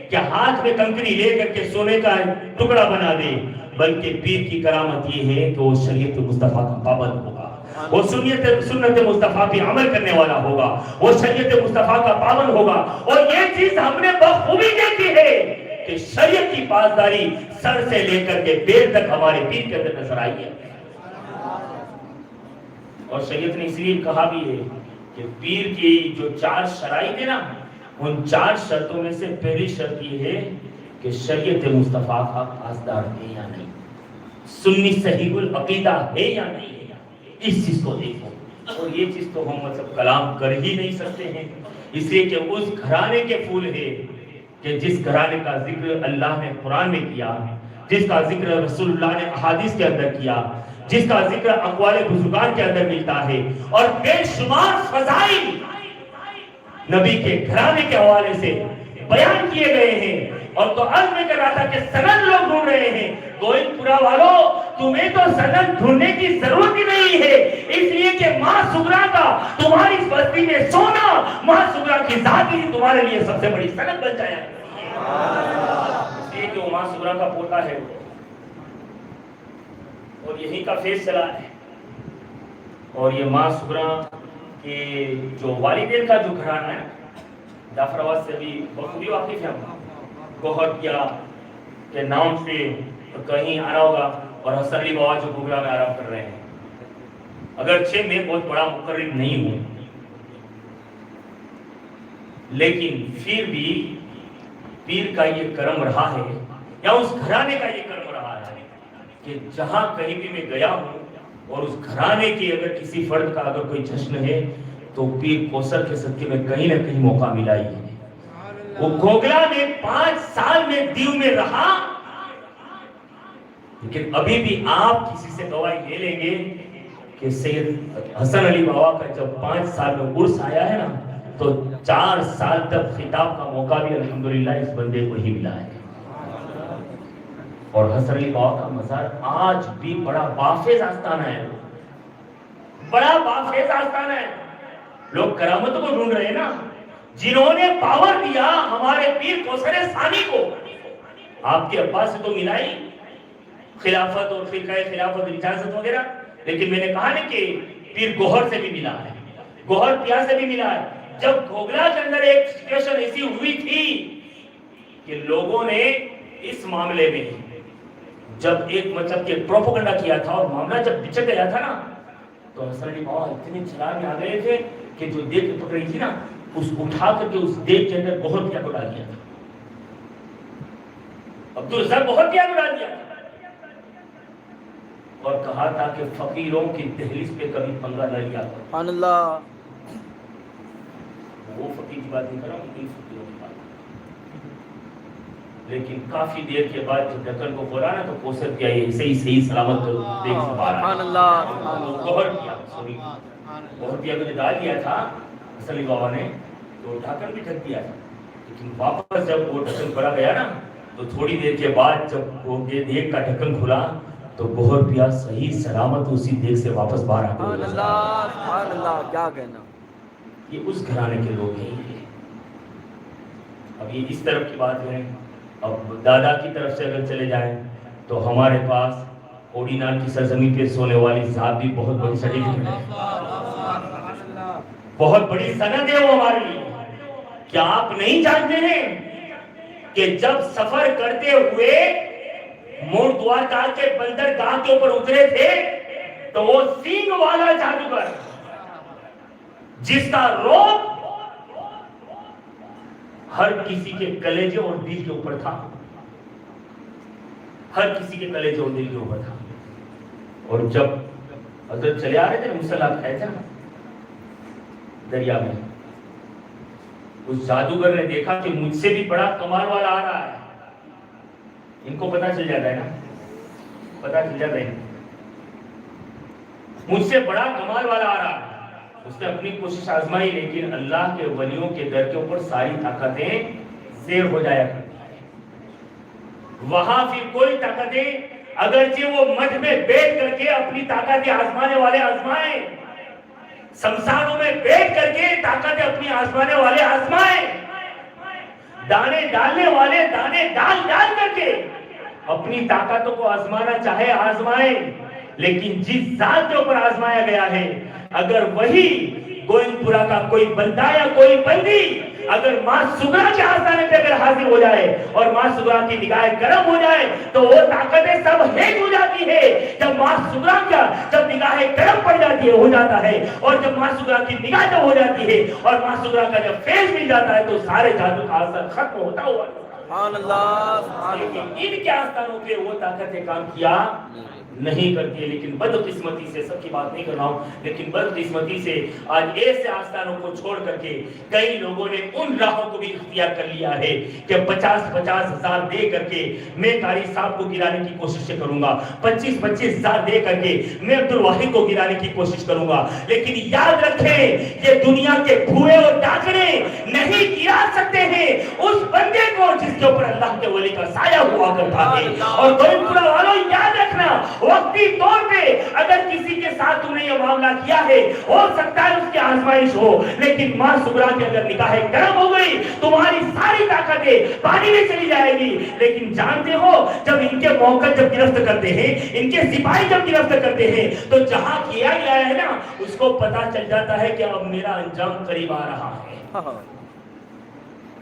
Speaker 1: کہ ہاتھ میں کنکری لے کر کے سونے کا ٹکڑا بنا دے، بلکہ پیر کی کرامت یہ ہے کہ وہ شریعت مصطفیٰ کا پابند ہوگا، وہ سنت مصطفیٰ پہ عمل کرنے والا ہوگا، وہ شریعت مصطفیٰ کا پابند ہوگا۔ اور یہ چیز ہم نے بخوبی دیکھی ہے کہ شریعت کی پاسداری سر سے لے کر کے پیر تک ہمارے پیر کے اندر نظر آئی ہے۔ اور شریعت نے اس لیے کہا بھی ہے کہ پیر کی جو 4 شرائط ہیں نا، ان 4 شرطوں میں سے پہلی شرط یہ ہے کہ شریعت مصطفیٰ کا پاسدار ہے یا نہیں، سنی صحیح العقیدہ ہے یا نہیں، اس چیز کو دیکھو۔ اور یہ چیز تو ہم مطلب کلام کر ہی نہیں سکتے ہیں، اس لیے کہ اس گھرانے کے پھول ہے کہ جس گھرانے کا ذکر اللہ نے قرآن میں کیا، جس کا ذکر رسول اللہ نے احادیث کے اندر کیا، جس کا ذکر اقوال بزرگان کے اندر ملتا ہے، اور بے شمار فضائل نبی کے گھرانے کے حوالے سے بیان کیے گئے ہیں۔ اور تو عرض میں کر رہا تھا کہ سند لوگ ڈھونڈ رہے ہیں، گوئند پورا والوں تمہیں تو سند ڈھونڈنے کی ضرورت ہی نہیں ہے، اس لیے کہ ماں سغرا کا تمہاری اس بستی میں سونا، ماں سغرا کی ذات ہی تمہارے لیے سب سے بڑی سند بن جایا ہے، اس لیے کہ وہ ماں سغرا کا پوتا ہے اور یہی کا فیس چلا ہے۔ اور یہ ماں سغرا کے جو والدین کا جو گھرانہ ہے، جعفر آباد سے بھی بخوبی واقف ہے، ہم گوہر کیا کے نام سے کہیں آنا ہوگا، اور حسن علی بابا جو گوگرا میں آرام کر رہے ہیں، اگرچہ میں بہت بڑا مقرر نہیں ہوں، لیکن پھر بھی پیر کا یہ کرم رہا ہے، یا اس گھرانے کا یہ کرم رہا ہے کہ جہاں کہیں بھی میں گیا ہوں اور اس گھرانے کی اگر کسی فرد کا اگر کوئی جشن ہے تو پیر کوثر کے صدقے میں کہیں نہ کہیں موقع ملا ہی ہے۔ وہ گوگلا میں 5 سال میں دیو میں رہا، لیکن ابھی بھی آپ کسی سے گواہی لے لیں گے کہ سید حسن علی بابا کا جب 5 سال میں عرس آیا ہے نا، تو 4 سال تک خطاب کا موقع بھی الحمدللہ اس بندے کو ہی ملا ہے۔ اور حسن علی بابا کا مزار آج بھی بڑا بافیض آستانہ ہے، بڑا بافیض آستانہ ہے۔ لوگ کرامتوں کو ڈھونڈ رہے ہیں نا، جنہوں نے پاور دیا ہمارے پیر کوثر ثانی کو، آپ کے ابا سے تو ملا ہی خلافت اور فرقہ خلافت اجازت وغیرہ، لیکن میں نے کہا نا کہ پیر گوہر سے بھی ملا ہے، گوہر پیا سے بھی ملا ہے۔ جب گھوگلا کے اندر ایک سچویشن ایسی ہوئی تھی کہ لوگوں نے اس معاملے میں جب ایک مطلب کہ پروپیگنڈا کیا تھا اور معاملہ جب بچک گیا تھا نا، تو حسن علی بابا اتنے چلا میں آ گئے تھے کہ جو دیگ پکڑی تھی نا اس اٹھا کر کے اس دیگ کے اندر بہت پیا کو ڈال دیا تھا. عبدالرزاق بہت پیا کو ڈال دیا تھا اور کہا تھا کہ فقیروں کی دہلیز پہ کبھی پنگا نہ لیا کرو.
Speaker 3: سبحان اللہ.
Speaker 1: وہ فقیر کی بات نہیں کر رہا ہوں, ان فقیروں کی بات. لیکن کافی دیر کے بعد جب ڈھکن کو کھولا نا تو کوثر کیا یہ صحیح سلامت دیکھ سے باہر
Speaker 3: سبحان اللہ.
Speaker 1: گوہر کیا سوری گوہر کیا کو ڈال دیا تھا حسن علی بابا نے تو ڈھکن بھی ڈھک دیا تھا. لیکن واپس جب وہ ڈھکن کھولا گیا نا تو تھوڑی دیر کے بعد جب وہ دیگ کا ڈھکن کھلا تو گوہر پیا صحیح سلامت اسی دیگ سے واپس باہر آ
Speaker 3: سبحان
Speaker 1: گیا.
Speaker 3: اللہ. سبحان اللہ. کیا کہنا.
Speaker 1: یہ اس گھرانے کے لوگ ہیں. اب یہ اس طرف کی بات ہے. اب دادا کی طرف سے اگر چلے جائیں تو ہمارے پاس اوڑی نال کی سرزمین پہ سونے والی ذات بھی بہت بڑی سرٹیفکیٹ ہے, بہت بڑی سند ہے وہ ہمارے لیے. کیا آپ نہیں جانتے ہیں کہ جب سفر کرتے ہوئے موڑ دوارکا کے بندرگاہ کے اوپر اترے تھے تو وہ سینگ والا جادوگر جس کا روپ ہر کسی کے کلیجے اور دل کے اوپر تھا, ہر کسی کے کلیجے اور دل کے اوپر تھا. اور جب حضرت چلے آ رہے تھے مسلح کھائے تھے دریا میں, اس جادوگر نے دیکھا کہ مجھ سے بھی بڑا کمال والا آ رہا ہے. ان کو پتا چل جاتا ہے نا, پتا چل جاتا ہے مجھ سے بڑا کمال والا آ رہا ہے. اس نے اپنی کوشش آزمائی لیکن اللہ کے ولیوں کے در کے اوپر ساری طاقتیں زیر ہو جایا کرتی ہیں. وہاں پھر کوئی طاقتیں اگرچہ وہ مٹھ میں بیٹھ کر کے اپنی طاقتیں آزمانے والے آزمائیں, سمسانوں میں بیٹھ کر کے طاقتیں اپنی آزمانے والے آزمائیں, دانے ڈالنے والے دانے ڈال کر کے اپنی طاقتوں کو آزمانا چاہے آزمائیں. لیکن جس ذات کے اوپر آزمایا گیا ہے اگر وہی گوئند پورا کا کوئی بندہ یا کوئی بندی اگر ماں سگرا کے آستانے پہ اگر حاضر ہو جائے اور ماں سگرا کی نگاہ کرم ہو جائے تو وہ طاقتیں سب ہیٹ ہو جاتی ہے. جب ماں سگرا کا جب نگاہ کرم پڑ جاتی ہے ہو جاتا ہے, اور جب ماں سگرا کی نگاہ جب ہو جاتی ہے اور ماں سگرا کا جب فیض مل جاتا ہے تو سارے جادو کا اثر ختم ہوتا ہوا.
Speaker 3: سبحان اللہ. سبحان اللہ.
Speaker 1: ان کے آستانوں پہ وہ طاقتیں کام کیا نہیں کرتی ہے. لیکن بدقسمتی سے, سب کی بات نہیں کر رہا ہوں, لیکن بدقسمتی سے آج ایسے آستانوں کو چھوڑ کر کے کئی لوگوں نے ان راہوں کو بھی اختیار کر لیا ہے کہ 50,000 ہزار دے کر کے میں قاری صاحب کو گرانے کی کوشش کروں گا, 25,000 ہزار دے کر کے میں عبدالواحد کو گرانے کی کوشش کروں گا. لیکن یاد رکھیں یہ دنیا کے بھوئے اور ڈاکنے نہیں گرا سکتے ہیں اس بندے کو جس کے اوپر اللہ کے ولی کا سایہ ہوا کرتا ہے. اور گوئند پورا والوں یاد رکھنا وقتی طور پہ اگر کسی کے ساتھ تم نے یہ معاملہ کیا ہے ہو سکتا ہے اس کی آزمائش ہو, لیکن ماں سگرا کے اگر نگاہ کرم ہو گئی تمہاری ساری طاقتیں پانی میں چلی جائے گی. لیکن جانتے ہو جب ان کے موقع جب گرفت کرتے ہیں, ان کے سپاہی جب گرفت کرتے ہیں تو جہاں کیا گیا ہے نا اس کو پتا چل جاتا ہے کہ اب میرا انجام قریب آ رہا ہے.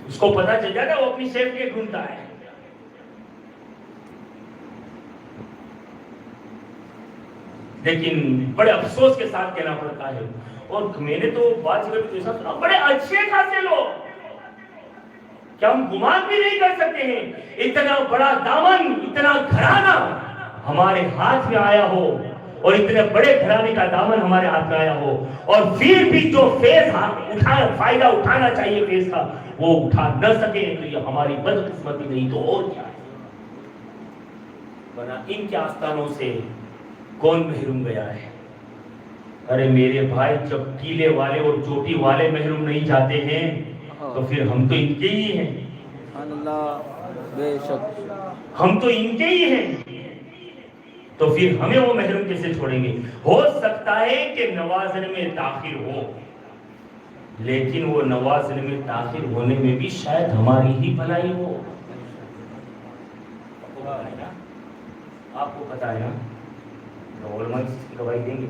Speaker 1: اس کو پتا چل جاتا ہے, وہ اپنی سیف کے ڈھونڈتا ہے. لیکن بڑے افسوس کے ساتھ کہنا پڑتا ہے, اور میں نے تو بات سنا بڑے اچھے خاصے لوگ کہ ہم گمان بھی نہیں کر سکتے ہیں اتنا بڑا دامن, اتنا گھرانہ ہمارے ہاتھ میں آیا ہو, اور اتنے بڑے گھرانے کا دامن ہمارے ہاتھ میں آیا ہو, اور پھر بھی جو فیض فائدہ اٹھانا چاہیے فیض کا وہ اٹھا نہ سکے. تو یہ ہماری بدقسمتی نہیں تو اور کیا ہے. ورنہ ان کے آستانوں سے کون محروم گیا ہے. ارے میرے بھائی جب ٹیلے والے اور چوٹی والے محروم نہیں جاتے ہیں تو پھر ہم تو ان کے ہی ہیں.
Speaker 3: سبحان اللہ. بے شک
Speaker 1: ہم تو ان کے ہی ہیں, تو پھر ہمیں وہ محروم کیسے چھوڑیں گے. ہو سکتا ہے کہ نوازنے میں تاخیر ہو, لیکن وہ نوازنے میں تاخیر ہونے میں بھی شاید ہماری ہی بھلائی ہو. آپ کو پتا ہے نا, علماء اس کی گواہی دیں گے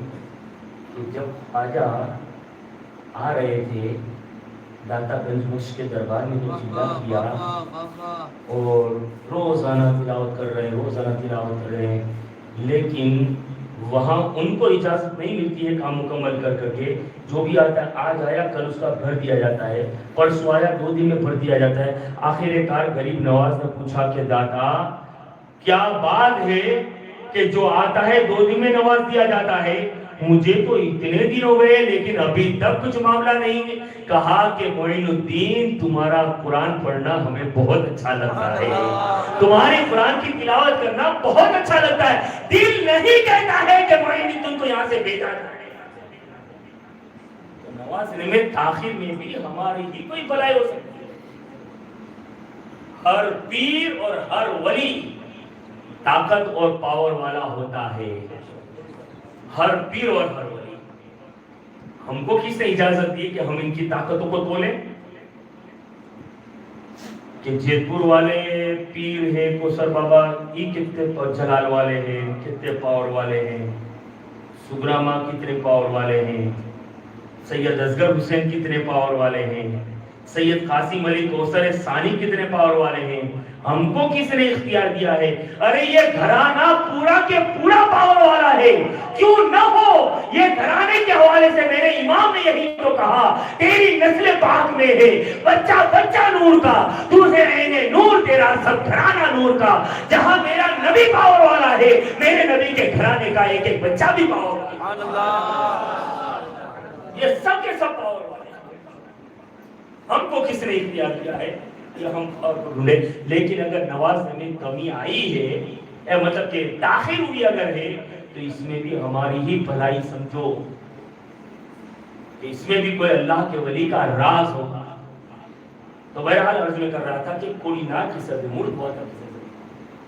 Speaker 1: کہ جب خواجہ آ رہے تھے داتا گنج بخش کے دربار میں جو چلا کیا اور روزانہ تلاوت کر رہے ہیں, لیکن وہاں ان کو اجازت نہیں ملتی ہے کام مکمل کر کر کے، جو بھی آتا ہے آج آیا کل اس کا بھر دیا جاتا ہے، پرسوں آیا 2 دن میں بھر دیا جاتا ہے۔ آخر کار غریب نواز نے پوچھا کہ داتا کیا بات ہے کہ جو آتا ہے 2 دن میں نواز دیا جاتا ہے، مجھے تو اتنے دن ہو گئے لیکن ابھی تک کچھ معاملہ نہیں ہے۔ کہا کہ معین الدین تمہارا قرآن پڑھنا ہمیں بہت اچھا لگتا ہے، تمہاری قرآن کی تلاوت کرنا بہت اچھا لگتا ہے، دل نہیں کہتا ہے کہ معین الدین کو یہاں سے بھیجا جائے۔ تو نوازنے میں تاخیر میں بھی ہماری ہی کوئی بھلائی ہو سکتی ہے۔ ہر پیر اور ہر ولی طاقت اور پاور والا ہوتا ہے، ہر پیر اور ہر ولی۔ ہم کو کس نے اجازت دی کہ ہم ان کی طاقتوں کو تولیں؟ کہ جیت پور والے پیر ہیں کوثر بابا، یہ کتنے جلال والے ہیں، کتنے پاور والے ہیں، سگراما کتنے پاور والے ہیں، سید اصغر حسین کتنے پاور والے ہیں، سید قاسم علی کوثر ثانی کتنے پاور والے ہیں۔ ہم کو کس نے اختیار دیا ہے؟ ارے یہ گھرانہ پورا کے پورا پاور والا ہے، کیوں نہ ہو؟ یہ گھرانے کے حوالے سے میرے امام نے یہی تو کہا، تیری نسل پاک میں ہے بچہ بچہ نور کا، تو ہے عین نور، تیرا سب گھرانہ نور کا۔ جہاں میرا نبی پاور والا ہے، میرے نبی کے گھرانے کا ایک ایک بچہ بھی پاور والا ہے۔ سبحان اللہ، یہ سب کے سب پاور والے ہیں۔ ہم کو کس نے اختیار کیا ہے کہ ہم اور کو ڈھونڈے؟ لیکن اگر نوازنے میں کمی آئی ہے، مطلب کہ تاخیر ہوئی اگر ہے، تو اس میں بھی ہماری ہی بھلائی سمجھو، کہ اس میں بھی کوئی اللہ کے ولی کا راز ہوگا۔ تو بہرحال عرض میں کر رہا تھا کہ کوئی نہ کی سب ملک بہت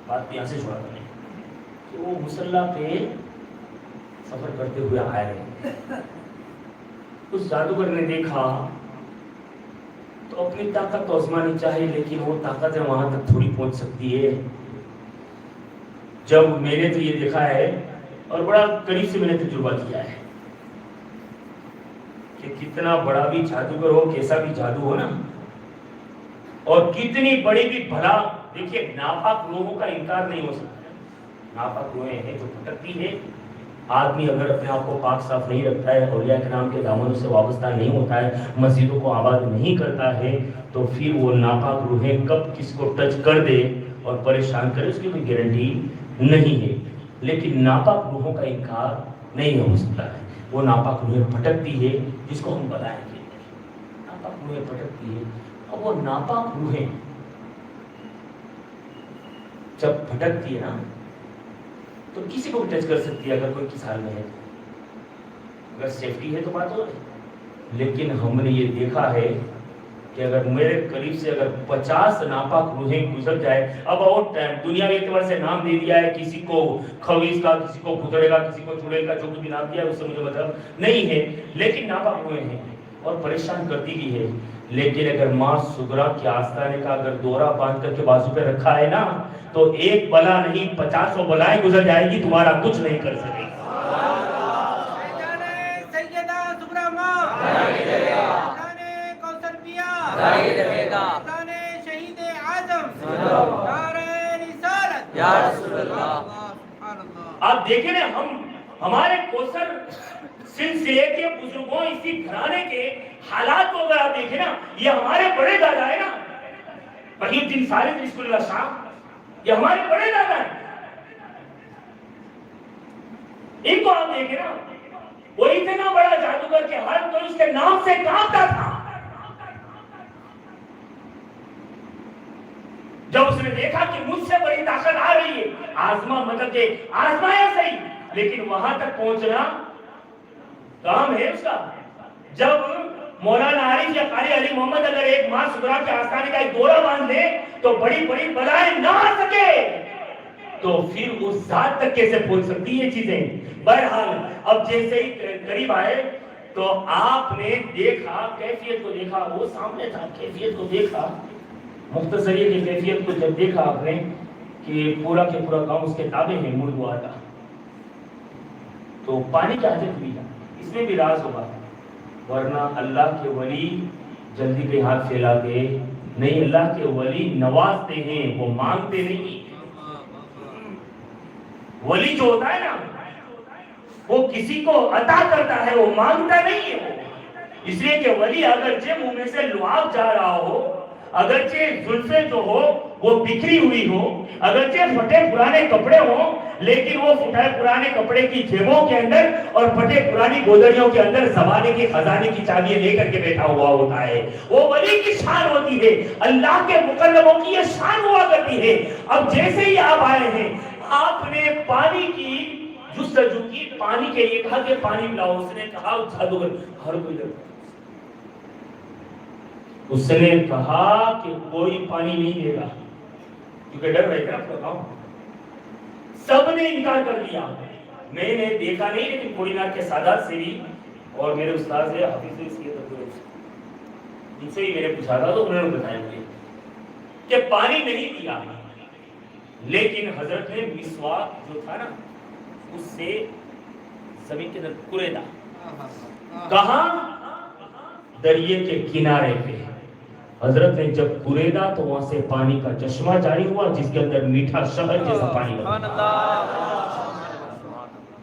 Speaker 1: بات یہاں سے چھوڑا کریں کہ وہ مسلح پہ سفر کرتے ہوئے آئے رہے، اس جادوگر نے دیکھا تو اپنی طاقت تو آزمانی چاہیے، لیکن وہ طاقت وہاں تک تھوڑی پہنچ سکتی ہے۔ جب میں نے تو یہ دیکھا ہے اور بڑا قریب سے میں نے تجربہ کیا ہے کہ کتنا بڑا بھی جادوگر ہو، کیسا بھی جادو ہو نا، اور کتنی بڑی بھی بھلا، دیکھیے ناپاک روحوں کا انکار نہیں ہو سکتا۔ ناپاک روحیں ہیں جو بھٹکتی ہے، آدمی اگر اپنے آپ کو پاک صاف نہیں رکھتا ہے، اولیاء کرام کے دامنوں سے وابستہ نہیں ہوتا ہے، مسجدوں کو آباد نہیں کرتا ہے، تو پھر وہ ناپاک روحیں کب کس کو ٹچ کر دے اور پریشان کرے اس کی کوئی گارنٹی نہیں ہے۔ لیکن ناپاک روحوں کا انکار نہیں ہو سکتا ہے۔ وہ ناپاک روحیں بھٹکتی ہے جس کو ہم بلائیں گے، ناپاک روحیں بھٹکتی ہے۔ اب وہ ناپاک روحیں جب بھٹکتی ہے نا تو کسی کو بھی ٹچ کر سکتی ہے اگر کوئی کس حال میں ہے، اگر سیفٹی ہے تو بات ہو رہی۔ لیکن ہم نے یہ دیکھا ہے کہ اگر میرے قریب سے اگر 50 ناپاک روحیں گزر جائے، اب اور دنیاوی اعتبار سے نام دے دیا ہے، کسی کو خویز کا، کسی کو بھتڑے کا، کسی کو چڑیل کا، جو کچھ بھی نام دیا ہے اس سے مجھے مطلب نہیں ہے، لیکن ناپاک روحیں ہیں اور پریشان کرتی بھی ہے۔ لیکن اگر ماں سغرا کے آستانے کا اگر دورہ باندھ کر کے بازو پہ رکھا ہے نا، تو ایک بلا نہیں 50 بلائیں گزر جائے گی، تمہارا کچھ نہیں کر سکے گی۔
Speaker 2: سیدہ سغرا ماں، کوثر پیا، شہید اعظم، نعرہ رسالت، یا رسول اللہ۔
Speaker 1: آپ دیکھیں نا، ہمارے کوثر سلسلے کے بزرگوں، اسی گھرانے کے حالات کو اگر آپ دیکھیں نا، یہ ہمارے بڑے دادا ہے نا، وحید الدین صالح رسول اللہ شاہ، یہ ہمارے بڑے دادا ہیں۔ ان کو آپ دیکھیں نا، وہ اتنا بڑا جادوگر کہ ہر کوئی اس کے نام سے کانپتا تھا۔ جب اس نے دیکھا کہ مجھ سے بڑی طاقت آ رہی ہے، آزما مطلب کہ آزمایا صحیح، لیکن وہاں تک پہنچنا کام ہے اس کا۔ جب مولانا عارف یا قاری علی محمد اگر ایک ماں سغرا کے آستانے کا ایک دورہ باندھ لے تو بڑی بڑی بلائیں نہ آ سکے، تو پھر اس ذات تک کیسے پہنچ سکتی یہ چیزیں؟ بہرحال اب جیسے ہی قریب آئے تو آپ نے دیکھا، کیفیت کو دیکھا، وہ سامنے تھا، کیفیت کو دیکھا، مختصریہ کی کیفیت کو جب دیکھا آپ نے کہ پورا کے پورا کام اس کے تابع ہے، مردوا کا، تو پانی کی حاجت ہوئی، اس میں بھی راز ہوگا، ورنہ اللہ کے ولی جلدی پہ ہاتھ پھیلاتے نہیں۔ اللہ کے ولی نوازتے ہیں، وہ مانگتے نہیں۔ ولی جو ہوتا ہے نا، وہ کسی کو عطا کرتا ہے، وہ مانگتا نہیں ہے وہ، اس لیے کہ ولی اگرچہ منہ میں سے لعاب جا رہا ہو، اگرچہ زلفیں جو ہو وہ بکھری ہوئی ہو، اگرچہ پھٹے پرانے کپڑے ہوں، لیکن وہ پھٹے پرانے کپڑے کی جیبوں کے اندر اور پھٹے پرانی گودڑیوں کے اندر زمانے کے خزانے کی چابیاں لے کر کے بیٹھا ہوا ہوتا ہے۔ وہ ولی کی شان ہوتی ہے، اللہ کے مقربوں کی یہ شان ہوا کرتی ہے۔ اب جیسے ہی آپ آئے ہیں، آپ نے پانی کی جستجو کی، پانی کے لیے کہا کہ پانی پلاؤ، اس نے کہا جادوگر ہر کوئی لگتا، اس نے کہا کہ کوئی پانی نہیں دے گا، کیونکہ ڈر رہے گا، بتاؤ سب نے انکار کر دیا۔ میں نے دیکھا نہیں، لیکن کوئی نہ کے سادات سے بھی اور میرے استاد سے حافظ سے اس کی ان سے ہی میں نے پوچھا تھا تو انہوں نے بتایا مجھے کہ پانی نہیں دیا، لیکن حضرت نے مسواک جو تھا نا اس سے زمین کے اندر کوریدا۔ کہاں؟ دریا کے کنارے پہ حضرت نے جب کوریدا تو وہاں سے پانی کا چشمہ جاری ہوا جس کے اندر میٹھا شہد جیسا پانی لگا،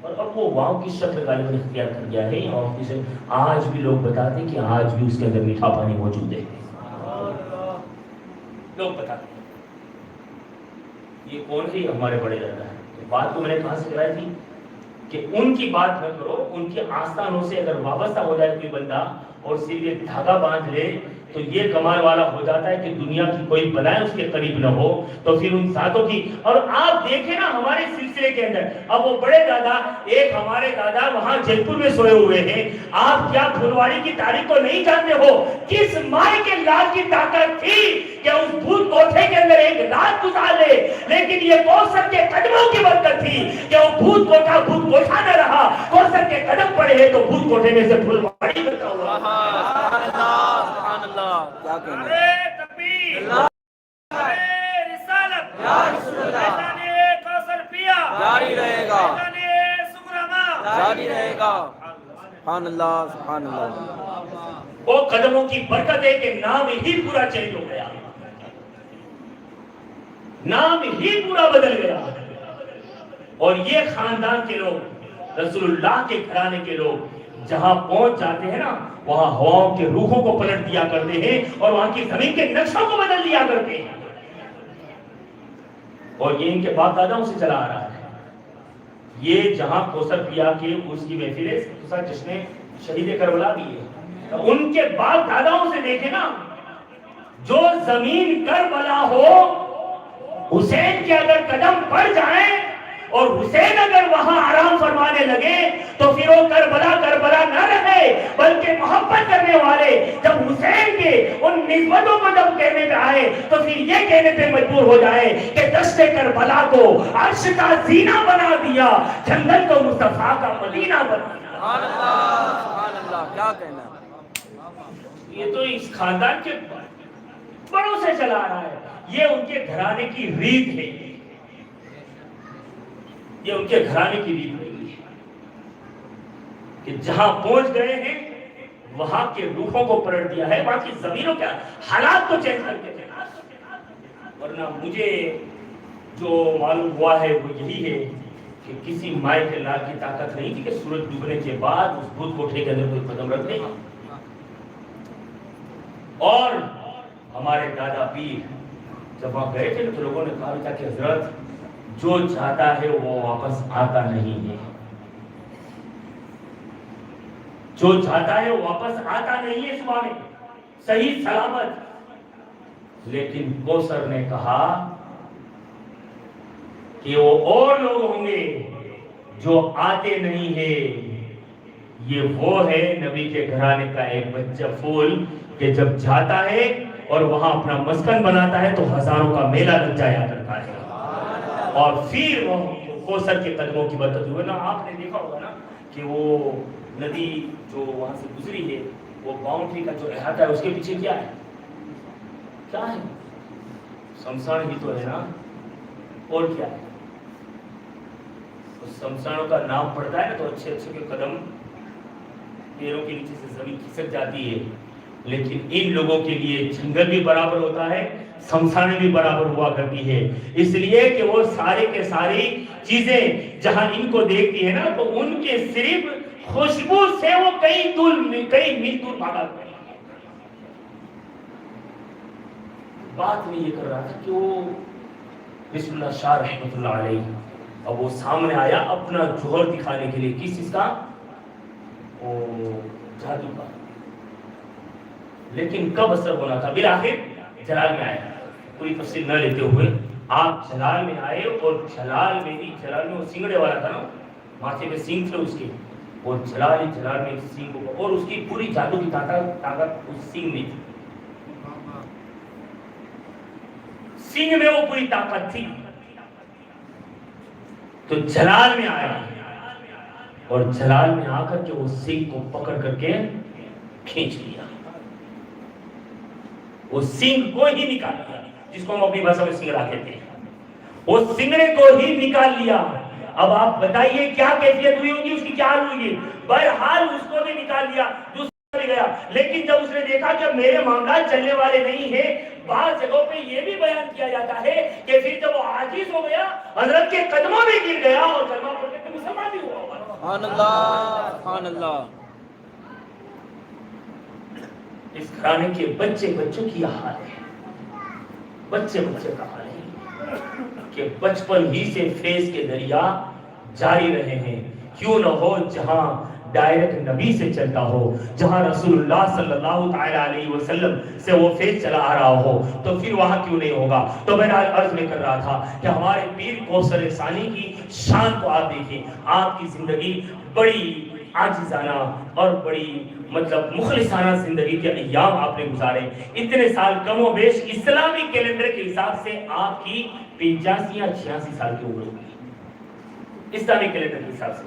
Speaker 1: اور اب وہ واؤ کی شکل غالباً اختیار کر گیا ہے، اور آج بھی لوگ بتاتے ہیں کہ آج بھی اس کے اندر میٹھا پانی موجود ہے، لوگ بتاتے ہیں۔ یہ کون ہے؟ ہمارے بڑے دادا ہے۔ بات کو میں نے کہاں سے کرائی تھی کہ ان کی بات نہ کرو، ان کے آستانوں سے اگر وابستہ ہو جائے کوئی بندہ اور صرف یہ دھاگا باندھ لے تو یہ کمال والا ہو جاتا ہے کہ دنیا کی کوئی بلائیں اس کے قریب نہ ہو، تو پھر ان ذاتوں کی۔ اور آپ دیکھیں نا ہمارے سلسلے کے اندر، اب وہ بڑے دادا، ایک ہمارے دادا وہاں جے پور میں سوئے ہوئے ہیں، آپ کیا پھلواری کی تاریخ کو نہیں جانتے ہو؟ کس مائیں کے لال کی طاقت تھی کہ اس بھوت کوٹھے کے اندر ایک رات گزار لے، لیکن یہ کوثر کے قدموں کی برکت تھی کہ وہ بھوت کوٹھا بھوت کوٹھا نہ رہا، کوثر کے قدم پڑے ہیں تو بھوت کوٹھے میں سے پھلواری کرتا ہوا۔
Speaker 3: سبحان اللہ، کیا کہنا ہے؟
Speaker 2: تکبیر، رسالت، یا رسول اللہ، کوثر پیا
Speaker 3: جاری رہے گا،
Speaker 2: جاری
Speaker 3: رہے گا۔ سبحان اللہ، سبحان اللہ۔
Speaker 1: وہ قدموں کی برکت ہے کہ نام ہی پورا چینج ہو گیا، نام ہی پورا بدل گیا، اور یہ خاندان کے لوگ، رسول اللہ کے گھرانے کے لوگ جہاں پہنچ جاتے ہیں نا، وہاں ہواؤں کے روحوں کو پلٹ دیا کرتے ہیں اور وہاں کی زمین کے نقشوں کو بدل دیا کرتے ہیں، اور یہ ان کے باپ داداؤں سے چلا آ رہا ہے۔ یہ جہاں کوثر پیا کے اس کی محفل ہے، دوسرا جشن شہید کربلا بھی ہے، ان کے باپ داداؤں سے دیکھیں نا، جو زمین کربلا ہو، حسین کے اگر قدم پڑ جائیں اور حسین اگر وہاں آرام فرمانے لگے تو پھر وہ کربلا کربلا نہ رہے، بلکہ محبت کرنے والے جب حسین کے ان نسبتوں کو جب کہنے پہ آئے تو پھر یہ کہنے پہ مجبور ہو جائے کہ دشت کربلا کو عرش کا زینہ بنا دیا، جنگل کو مصطفیٰ کا مدینہ بنا دیا۔
Speaker 3: سبحان اللہ، سبحان اللہ، کیا کہنا ہے؟
Speaker 1: یہ تو اس خاندان کے بڑوں سے چلا آ رہا ہے، یہ ان کے گھرانے کی ریت ہے، یہ ان کے گھرانے کی ریت نہیں ہے کہ جہاں پہنچ گئے ہیں وہاں کے روحوں کو پلٹ دیا ہے، وہاں کی زمینوں کے حالات کو چینج کر کے دینا۔ ورنہ مجھے جو معلوم ہوا ہے وہ یہی ہے کہ کسی مائع کے لال کی طاقت نہیں تھی کہ سورج ڈوبنے کے بعد اس بھوت کوٹھے کے اندر کوئی قدم رکھ دے، اور ہمارے دادا پیر جب وہاں گئے تھے تو لوگوں نے کہا تھا کہ حضرت جو چاہتا ہے وہ واپس آتا نہیں ہے، جو چاہتا ہے وہ واپس آتا نہیں ہے صبح میں صحیح سلامت۔ لیکن کوثر نے کہا کہ وہ اور لوگ ہوں گے جو آتے نہیں ہیں، یہ وہ ہے نبی کے گھرانے کا ایک بچہ پھول کہ جب جاتا ہے اور وہاں اپنا مسکن بناتا ہے تو ہزاروں کا میلہ لگ جایا کرتا ہے، اور پھر وہ کوثر کے قدموں کی برکت ہوئی نا۔ آپ نے دیکھا ہوگا نا کہ وہ ندی جو وہاں سے گزری ہے، وہ باؤنڈری کا جو احاطہ ہے اس کے پیچھے کیا ہے؟ کیا ہے؟ شمشان ہی تو ہے نا، اور کیا ہے؟ اس شمشانوں کا نام پڑتا ہے نا تو اچھے اچھے کے قدم پیروں کے نیچے سے زمین کھسک جاتی ہے، لیکن ان لوگوں کے لیے جنگل بھی برابر ہوتا ہے، شمشانیں بھی برابر ہوا کرتی ہے، اس لیے کہ وہ سارے کے ساری چیزیں جہاں ان کو دیکھتی ہے نا تو ان کے صرف خوشبو سے وہ کئی میل دور بھاگا کرتی ہے۔ بات میں یہ کر رہا تھا کہ وہ بسم اللہ شاہ رحمۃ اللہ علیہ اب وہ سامنے آیا اپنا جوہر دکھانے کے لیے، کس چیز کا؟ وہ جادو کا، لیکن کب اثر ہونا تھا؟ بالآخر جلال میں آیا۔ پوری تفصیل نہ لیتے ہوئے آپ جلال میں آئے، اور جلال میں وہ سنگڑے والا تھا نا، ماتھے پہ سینگ تھے اس کے، اور جلال میں سینگ کو، اور اس کی پوری جادو کی طاقت اس سینگ میں تھی، سینگ میں وہ پوری طاقت تھی۔ تو جلال میں آیا اور جلال میں آ کر کے وہ سینگ کو پکڑ کر کے کھینچ لیا، وہ سینگ کو ہی نکال لیا، جس کو ہم اپنی بھاشا میں سنگڑا کہتے ہیں، وہ سنگڑے کو ہی نکال لیا۔ اب آپ بتائیے کیا کیفیت ہوئی ہوگی، اس کی کیا حال ہوئی؟ بہرحال اس کو بھی نکال لیا، دوسرا بھی گیا، لیکن جب اس نے دیکھا کہ میرے معاملات چلنے والے نہیں ہیں، بعض جگہوں پہ یہ بھی بیان کیا جاتا ہے کہ پھر جب وہ عاجز ہو گیا، حضرت کے قدموں میں گر گیا اور کلمہ پڑھ کے مسلمان بھی ہوا۔
Speaker 3: سبحان اللہ، سبحان اللہ۔
Speaker 1: اس گھرانے کے بچوں کی حال ہے، بچے کا حال ہے کہ بچپن ہی سے فیض کے دریا جاری رہے ہیں۔ کیوں نہ ہو جہاں ڈائریکٹ نبی سے چلتا ہو، جہاں رسول اللہ صلی اللہ تعالی علیہ وسلم سے وہ فیض چلا آ رہا ہو، تو پھر وہاں کیوں نہیں ہوگا؟ تو میں عرض میں کر رہا تھا کہ ہمارے پیر کوثر ثانی کی شان کو آپ دیکھیں، آپ کی زندگی بڑی عاجزانہ اور بڑی مخلصانہ زندگی کے ایام آپ نے گزارے۔ اتنے سال کم و بیش اسلامی کیلنڈر کے حساب سے آپ کی 85 یا 86 سال کی عمر ہوگی، اسلامی کیلنڈر کے حساب سے،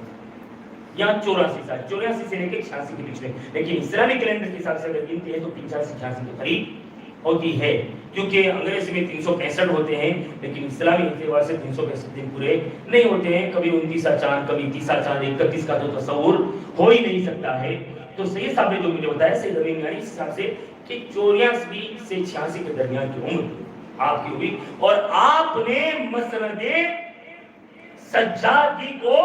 Speaker 1: یا 84 سال، 84 سے لے کے 86 کے بیچ میں، لیکن اسلامی کیلنڈر کے حساب سے اگر گنتی ہے تو 85-86 کے قریب ہوتی ہے، کیونکہ انگریزی میں 365 ہوتے ہیں، لیکن اسلامی اعتبار سے 365 دن پورے نہیں ہوتے ہیں، کبھی 29واں چاند، کبھی 30واں چاند، 31 کا تو تصور ہو ہی نہیں سکتا ہے۔ تو صحیح صاحب نے جو مجھے بتایا سید امین یعنی اس حساب سے کہ 84 سے 86 کے درمیان کی عمر آپ کی ہوئی، اور آپ نے مسند سجادی کو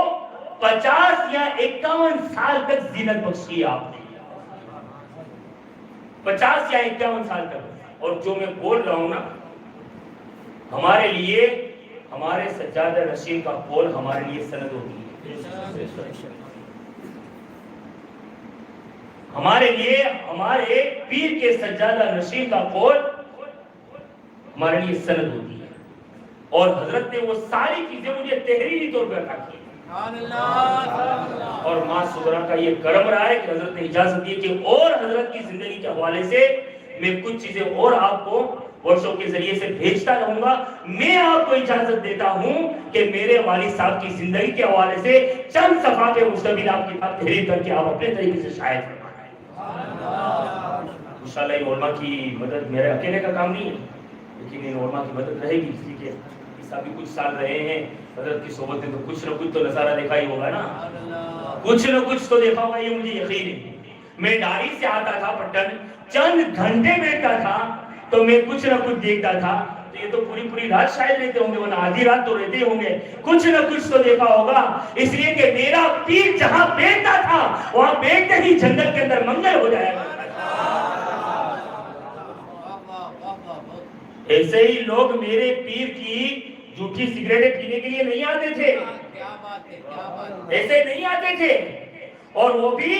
Speaker 1: 50 یا 51 سال تک زینت بخشی، آپ نے 50 یا 51 سال تک۔ اور جو میں بول رہا ہوں نا، ہمارے لیے ہمارے سجادہ نشین کا قول ہمارے لیے سند ہوتی ہے، ہمارے لیے ہمارے پیر کے سجادہ نشین کا قول ہمارے لیے سند ہوتی ہے، اور حضرت نے وہ ساری چیزیں مجھے تحریری طور پر عطا کی، اور ماں سغرا کا یہ کرم رہا ہے کہ حضرت نے اجازت دی کہ اور حضرت کی زندگی کے حوالے سے میں کچھ چیزیں اور آپ کو ورشوں کے ذریعے سے بھیجتا رہوں گا۔ میں آپ کو اجازت دیتا ہوں کہ میرے والد صاحب کی زندگی کے حوالے سے چند صفحات مشتمل آپ کتاب تحریر کر کے آپ اپنے طریقے سے شائع فرمائیں۔ انشاءاللہ ان علماء کی مدد میرے اکیلے کا کام نہیں ہے، لیکن ان علماء کی مدد رہے گی، اس لیے کہ اس ابھی کچھ سال رہے ہیں حضرت کی صحبت میں، تو کچھ نہ کچھ تو نظارہ دیکھا ہی ہوگا نا، کچھ نہ کچھ تو دیکھا ہوگا، یہ مجھے یقین ہے۔ میں ڈاری سے آتا تھا پٹن، چند گھنٹے بیٹھتا تھا تو میں کچھ نہ کچھ دیکھتا تھا، تو یہ تو پوری رات شاید رہتے ہوں گے، ورنہ آدھی رات تو رہتے ہوں گے، کچھ نہ کچھ تو دیکھا ہوگا، اس لیے کہ میرا پیر جہاں بیٹھتا تھا وہاں بیٹھتے ہی جنگل کے اندر منگل ہو جائے گا۔ ایسے ہی لوگ میرے پیر کی جھوٹی سگریٹیں پینے کے لیے نہیں آتے تھے، ایسے نہیں آتے تھے، اور وہ بھی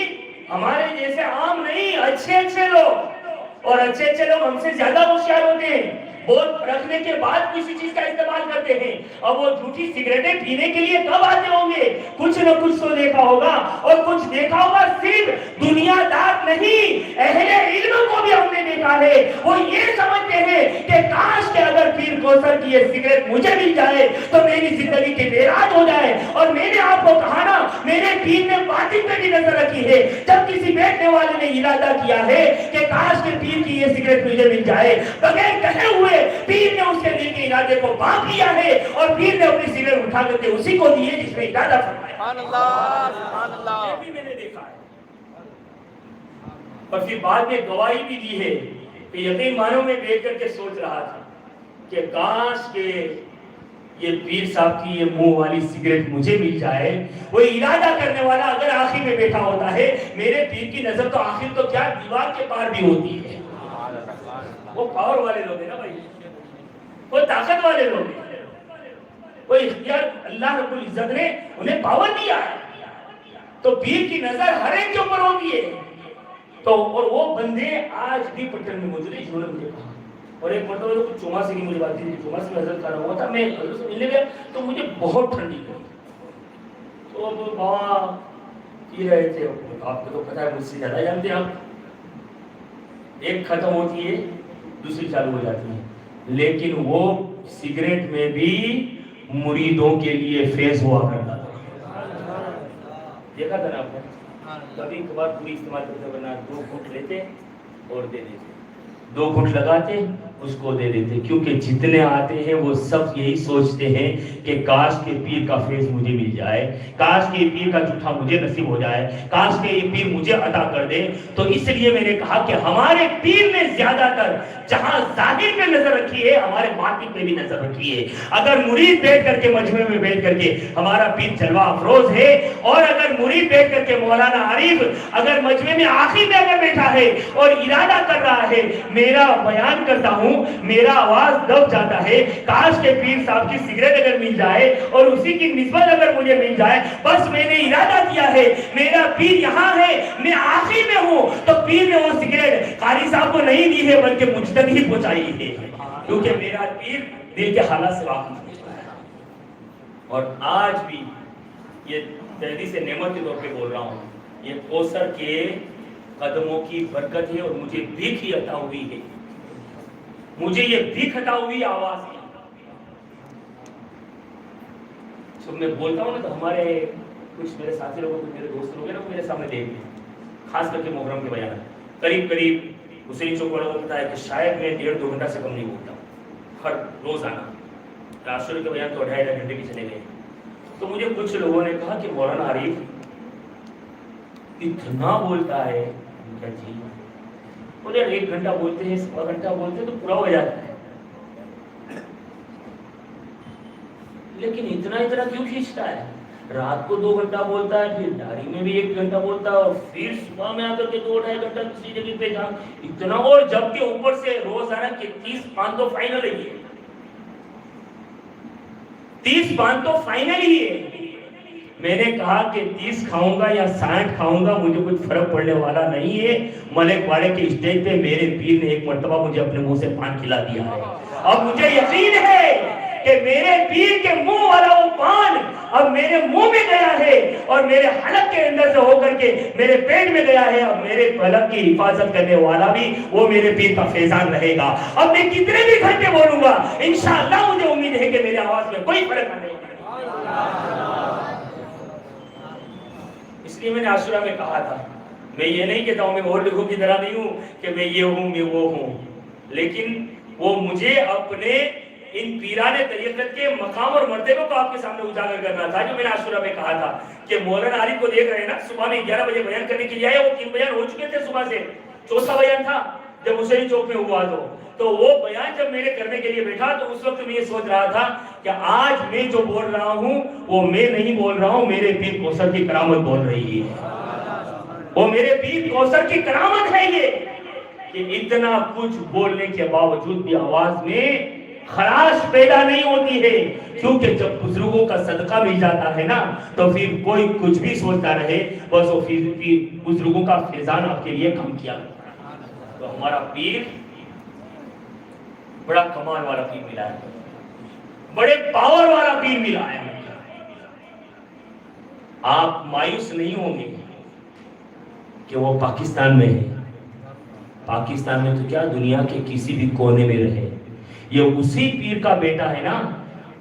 Speaker 1: ہمارے جیسے عام نہیں، اچھے لوگ، اور اچھے لوگ ہم سے زیادہ ہوشیار ہوتے ہیں، بہت رکھنے کے بعد کسی چیز کا استعمال کرتے ہیں، اب وہ جھوٹی سگریٹیں پینے کے لیے کب آتے ہوں گے؟ کچھ نہ کچھ تو دیکھا ہوگا، اور کچھ دیکھا ہوگا صرف دنیا دار نہیں، اہل علم کو بھی ہم نے دیکھا ہے، وہ یہ سمجھتے ہیں کہ کاش کہ اگر پیر کوثر کی یہ سگریٹ مجھے مل جائے تو میری زندگی کی معراج ہو جائے۔ اور میں نے آپ کو کہا نا، میرے پیر نے باطن پہ بھی نظر رکھی ہے، جب کسی بیٹھنے والے نے ارادہ کیا ہے کہ کاش کہ پیر کی یہ سگریٹ مجھے مل جائے، بغیر کہے ہوئے پیر نے اس کے دل کے ارادے کو باپ لیا ہے، اور پیر نے اپنی سگریٹ اٹھا کر کے اسی کو دی ہے جس میں ارادہ فرمایا۔
Speaker 3: سبحان اللہ، سبحان اللہ۔
Speaker 1: یہ بھی میں نے دیکھا ہے، اور پھر بعد میں گواہی بھی دی ہے کہ یقین مانو میں بیٹھ کر کے سوچ رہا تھا کہ کاش کہ یہ پیر صاحب کی یہ منہ والی سگریٹ مجھے مل جائے. وہ ارادہ کرنے والا اگر آخر میں بیٹھا ہوتا ہے, میرے پیر کی نظر تو آخر تو کیا دیوار کے پار بھی ہوتی ہے. وہ پاور والے لوگ ہیں نا بھائی, وہ طاقت والے لوگ ہیں, وہ اختیار اللہ رب العزت نے انہیں پاور دیا ہے. تو پیر کی نظر ہر ایک کے اوپر ہوتی ہے. تو اور وہ بندے آج بھی پٹن میں موجود ہیں. انہوں نے مجھے کہا, اور ایک مرتبہ تو چوما سے کی مجھے بات تھی, چوما سے حضرت کھانا ہوا تھا, میں حضرت سے ملنے گیا تو مجھے بہت ٹھنڈی لگی. تو اب بابا پی رہے تھے, آپ کو تو پتا ہے مجھ سے زیادہ جانتے ہیں آپ, ایک ختم ہوتی ہے دوسری چالو ہو جاتی ہے. لیکن وہ سگریٹ میں بھی مریدوں کے لیے فیض ہوا کرتا تھا. دیکھا تھا نا آپ نے, کبھی کبھار پوری استعمال کرتے ورنہ 2 گھونٹ لیتے اور دے دیتے, 2 گھونٹ لگاتے اس کو دے دیتے. کیونکہ جتنے آتے ہیں وہ سب یہی سوچتے ہیں کہ کاش کے پیر کا فیض مجھے مل جائے, کاش کے پیر کا جھوٹا مجھے نصیب ہو جائے, کاش کے یہ پیر مجھے عطا کر دے. تو اس لیے میں نے کہا کہ ہمارے پیر نے زیادہ تر جہاں ظاہر پہ نظر رکھی ہے, ہمارے باطن پہ بھی نظر رکھی ہے. اگر مرید بیٹھ کر کے مجمع میں بیٹھ کر کے ہمارا پیر جلوہ افروز ہے, اور اگر مرید بیٹھ کر کے مولانا عارف اگر مجمع میں آخر میں اگر بیٹھا ہے اور ارادہ کر رہا ہے, میرا بیان کرتا ہوں, میرا آواز دب جاتا ہے, کاش کے پیر صاحب کی سگریٹ اگر مل جائے اور اسی کی نسبت اگر مجھے مل جائے, بس میں نے ارادہ کیا ہے, میرا پیر یہاں ہے, میں آخر میں ہوں, تو پیر نے وہ سگریٹ قاری صاحب کو نہیں دی ہے بلکہ مجھ تک ہی پہنچائی ہے, کیونکہ میرا پیر دل کے حالات سے واقف ہے. اور آج بھی یہ تحدیث نعمت کے طور پہ بول رہا ہوں, یہ کوثر کے قدموں کی برکت ہے, اور مجھے بھیک ہی عطا ہوئی ہے, مجھے یہ بھیک عطا ہوئی آواز ہے. جب میں بولتا ہوں نا تو ہمارے کچھ میرے ساتھی لوگوں کو, میرے دوست لوگ ہیں نا, میرے سامنے دیکھتے ہیں, خاص کر کے محرم کے بیان قریب قریب حسین چوک والوں کو پتا ہے کہ شاید میں 1.5-2 گھنٹہ سے کم نہیں بولتا ہوں ہر روزانہ. عاشور کے بیان تو 2.5 گھنٹے کی چلے گئے. تو مجھے کچھ لوگوں نے کہا کہ مولانا عارف اتنا بولتا ہے. جی بولے 1 گھنٹہ بولتے ہیں, 1.25 گھنٹہ بولتے ہیں تو پورا ہو جاتا ہے, لیکن اتنا کیوں کھینچتا ہے؟ رات کو 2 گھنٹہ بولتا ہے, پھر داڑھی میں بھی 1 گھنٹہ بولتا ہے, اور پھر صبح میں آ کر کے 2-2.5 گھنٹہ کسی جگہ پہ جان اتنا, اور جب کہ اوپر سے روزانہ کے 30 پان تو فائنل ہی ہے, 30 پان تو فائنل ہی ہے. میں نے کہا کہ 30 کھاؤں گا یا 60 کھاؤں گا مجھے کچھ فرق پڑنے والا نہیں ہے. ملک واڑے کے اسٹیج پہ میرے پیر نے ایک مرتبہ مجھے اپنے منہ سے پان کھلا دیا ہے. اب مجھے یقین ہے کہ میرے پیر کے منہ والا وہ پان اب میرے منہ میں گیا ہے, اور میرے حلق کے اندر سے ہو کر کے میرے پیٹ میں گیا ہے. اب میرے حلق کی حفاظت کرنے والا بھی وہ میرے پیر کا فیضان رہے گا. اب میں کتنے بھی گھنٹے بولوں گا, انشاءاللہ مجھے امید ہے کہ میرے آواز میں کوئی فرق نہیں. اس لیے میں نے عاشورہ میں کہا تھا, میں یہ نہیں کہتا ہوں, میں اور لوگوں کی طرح نہیں ہوں کہ میں یہ ہوں میں وہ ہوں, لیکن وہ مجھے اپنے ان پیران طریقت کے مقام اور مرتبے کو آپ کے سامنے اجاگر کرنا تھا. جو میں نے عاشورہ میں کہا تھا کہ مولانا عارف کو دیکھ رہے ہیں نا, صبح میں 11 بجے بیان کرنے کے لیے آئے, وہ 3 بیان ہو چکے تھے صبح سے, 4تھا بیان تھا جب حسین چوک میں ہوا. تو وہ بیان جب میرے کرنے کے لیے بیٹھا تو اس وقت میں یہ سوچ رہا تھا کہ آج میں جو بول رہا ہوں وہ میں نہیں بول رہا ہوں, میرے پیر کوثر کی کرامت بول رہی ہے. وہ میرے پیر کوثر کی کرامت ہے یہ, کہ اتنا کچھ بولنے کے باوجود بھی آواز میں خراش پیدا نہیں ہوتی ہے. کیونکہ جب بزرگوں کا صدقہ مل جاتا ہے نا تو پھر کوئی کچھ بھی سوچتا رہے, بس وہ بزرگوں کا فیضان آپ کے لیے کم کیا. تو ہمارا پیر بڑا کمال والا پیر ملا ہے, بڑے پاور والا پیر ملا ہے. آپ مایوس نہیں ہوں گے کہ وہ پاکستان میں ہے. پاکستان میں تو کیا, دنیا کے کسی بھی کونے میں رہے, یہ اسی پیر کا بیٹا ہے نا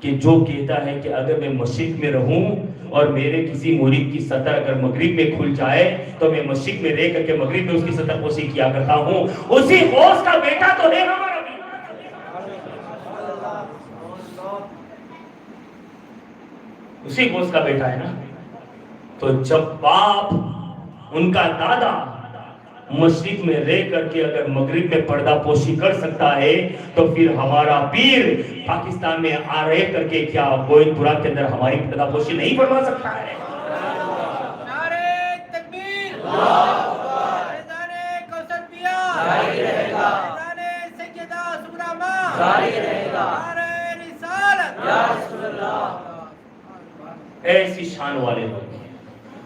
Speaker 1: کہ جو کہتا ہے کہ اگر میں مشرق میں رہوں اور میرے کسی مرید کی سطر اگر مغرب میں کھل جائے تو میں مشرق میں رہ کر کے مغرب میں اس کی سطر پوشی کیا کرتا ہوں. اسی غوث کا بیٹا تو ہے ہمارا پیر. اسی غوث کا بیٹا ہے نا. تو جب باپ ان کا دادا مشرق میں رہ کر کے اگر مغرب میں پردہ پوشی کر سکتا ہے تو پھر ہمارا پیر پاکستان میں آ رہے کر کے کیا گوئل پورا کے اندر ہماری پردہ پوشی نہیں فرما سکتا ہے؟
Speaker 2: نعرہ تکبیر، فیضان کوثر پیا جاری رہے گا، فیضان سیدہ سغرا ماں جاری رہے گا، نعرہ رسالت یا رسول اللہ۔
Speaker 1: ایسی شان والے لوگ ہیں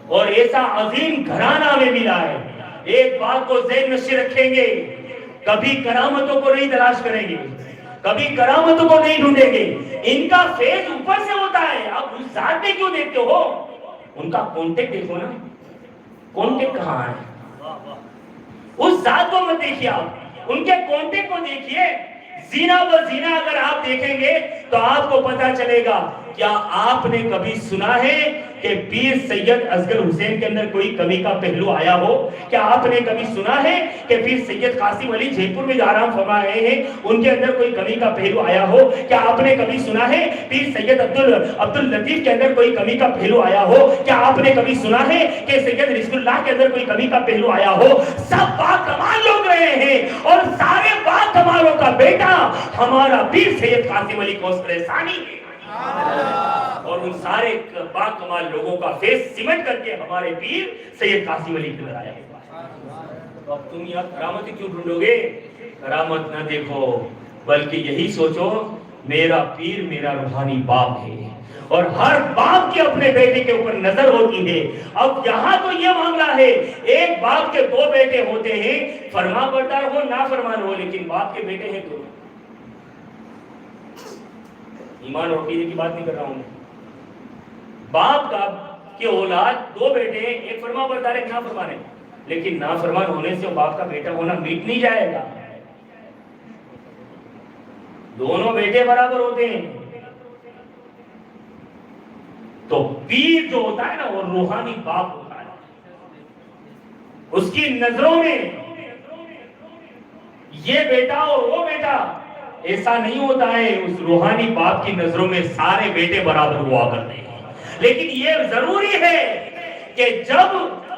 Speaker 1: اور ایسا عظیم گھرانہ میں ملا ہے۔ ایک بات کو ذہن نشی رکھیں گے، کبھی کرامتوں کو نہیں تلاش کریں گے، کبھی کرامتوں کو نہیں ڈھونڈیں گے، ان کا فیض اوپر سے ہوتا ہے۔ آپ اس ذات میں کیوں دیکھتے ہو؟ ان کا کانٹیکٹ دیکھو نا، کانٹیکٹ کہاں ہے؟ اس ذات کو مت دیکھیے، آپ ان کے کانٹیکٹ کو دیکھیے۔ زینہ و زینہ اگر آپ دیکھیں گے تو آپ کو پتا چلے گا۔ کیا آپ نے کبھی سنا ہے کہ پیر سید اصغر حسین کے اندر کوئی کمی کا پہلو آیا ہو؟ کیا آپ نے کبھی سنا ہے کہ پیر سید قاسم علی جے پور میں جو آرام فرما رہے ہیں ان کے اندر کوئی کمی کا پہلو آیا ہو؟ کیا آپ نے کبھی سنا ہے پیر سید عبد اللطیف کے اندر کوئی کمی کا پہلو آیا ہو؟ کیا آپ نے کبھی سنا ہے کہ سید رسول اللہ کے اندر کوئی کمی کا پہلو آیا ہو؟ سب با کمال لوگ رہے ہیں اور سارے با کمالوں کا بیٹا ہمارا پیر سید قاسم علی کوثر ثانی ہے۔ اور ان سارے با کمال لوگوں کا فیس سیمنٹ کر کے ہمارے پیر سید قاسم علی کے آیا ہے۔ تو اب تم یہاں کرامت کیوں ڈھونڈو گے؟ کرامت نہ دیکھو، بلکہ یہی سوچو میرا پیر میرا روحانی باپ ہے اور ہر باپ کے اپنے بیٹے کے اوپر نظر ہوتی ہے۔ اب یہاں تو یہ معاملہ ہے، ایک باپ کے دو بیٹے ہوتے ہیں، فرما بردار ہو نافرمان ہو، لیکن باپ کے بیٹے ہیں دو۔ ایمان اور عقیدے کی بات نہیں کر رہا ہوں، باپ کا کی اولاد دو بیٹے ہیں، ایک فرما بردار ایک نافرمان ہے، لیکن نافرمان ہونے سے باپ کا بیٹا ہونا مٹ نہیں جائے گا، دونوں بیٹے برابر ہوتے ہیں۔ تو پیر جو ہوتا ہے نا وہ روحانی باپ ہوتا ہے، اس کی نظروں میں یہ بیٹا اور وہ بیٹا ایسا نہیں ہوتا ہے، اس روحانی باپ کی نظروں میں سارے بیٹے برابر ہوا کرتے ہیں۔ لیکن یہ ضروری ہے کہ جب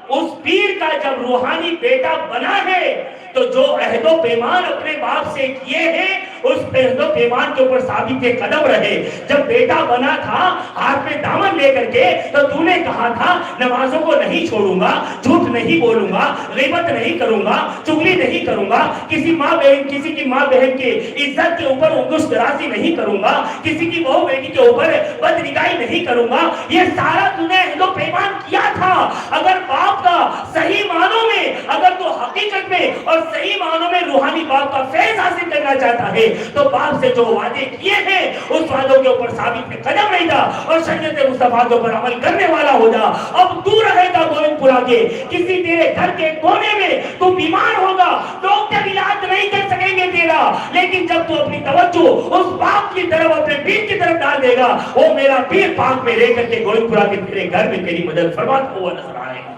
Speaker 1: اس پیر کا جب روحانی بیٹا بنا ہے تو جو عہد و پیمان اپنے باپ سے کیے ہیں اس عہد و پیمان کے اوپر ثابت قدم رہے۔ جب بیٹا بنا تھا ہاتھ میں دامن لے کر کے تو تو نے کہا تھا نمازوں کو نہیں چھوڑوں گا، جھوٹ نہیں بولوں گا، غیبت نہیں کروں گا، چغلی نہیں کروں گا، کسی ماں بہن کسی کی ماں بہن کی عزت کے اوپر انگشت درازی نہیں کروں گا، کسی کی بہو بیٹی کے اوپر بدنگاہی نہیں کروں گا۔ یہ سارا تو نے عہد و پیمان کیا تھا۔ اگر باپ کا صحیح معنوں میں اگر تو حقیقت میں اور صحیح معنوں میں روحانی باپ کا فیض حاصل کرنا چاہتا ہے تو باپ سے جو وعدے کیے ہیں اس وعدوں کے اوپر ثابت قدم رہے گا اور شریعت مصطفیٰ کے اوپر عمل کرنے والا ہو جا۔ اب تو رہے گا گوبند پورا کے کسی تیرے گھر کے کونے میں تو بیمار ہوگا، ڈاکٹر علاج نہیں کر سکیں گے تیرا، لیکن جب تو اپنی توجہ اس باپ کی طرف اپنے پیر کی طرف ڈال دے گا وہ میرا پیر پاک میں رہ کر کے گوبند پورا کے تیرے گھر میں تیری مدد فرماتا ہوا نظر آئے گا۔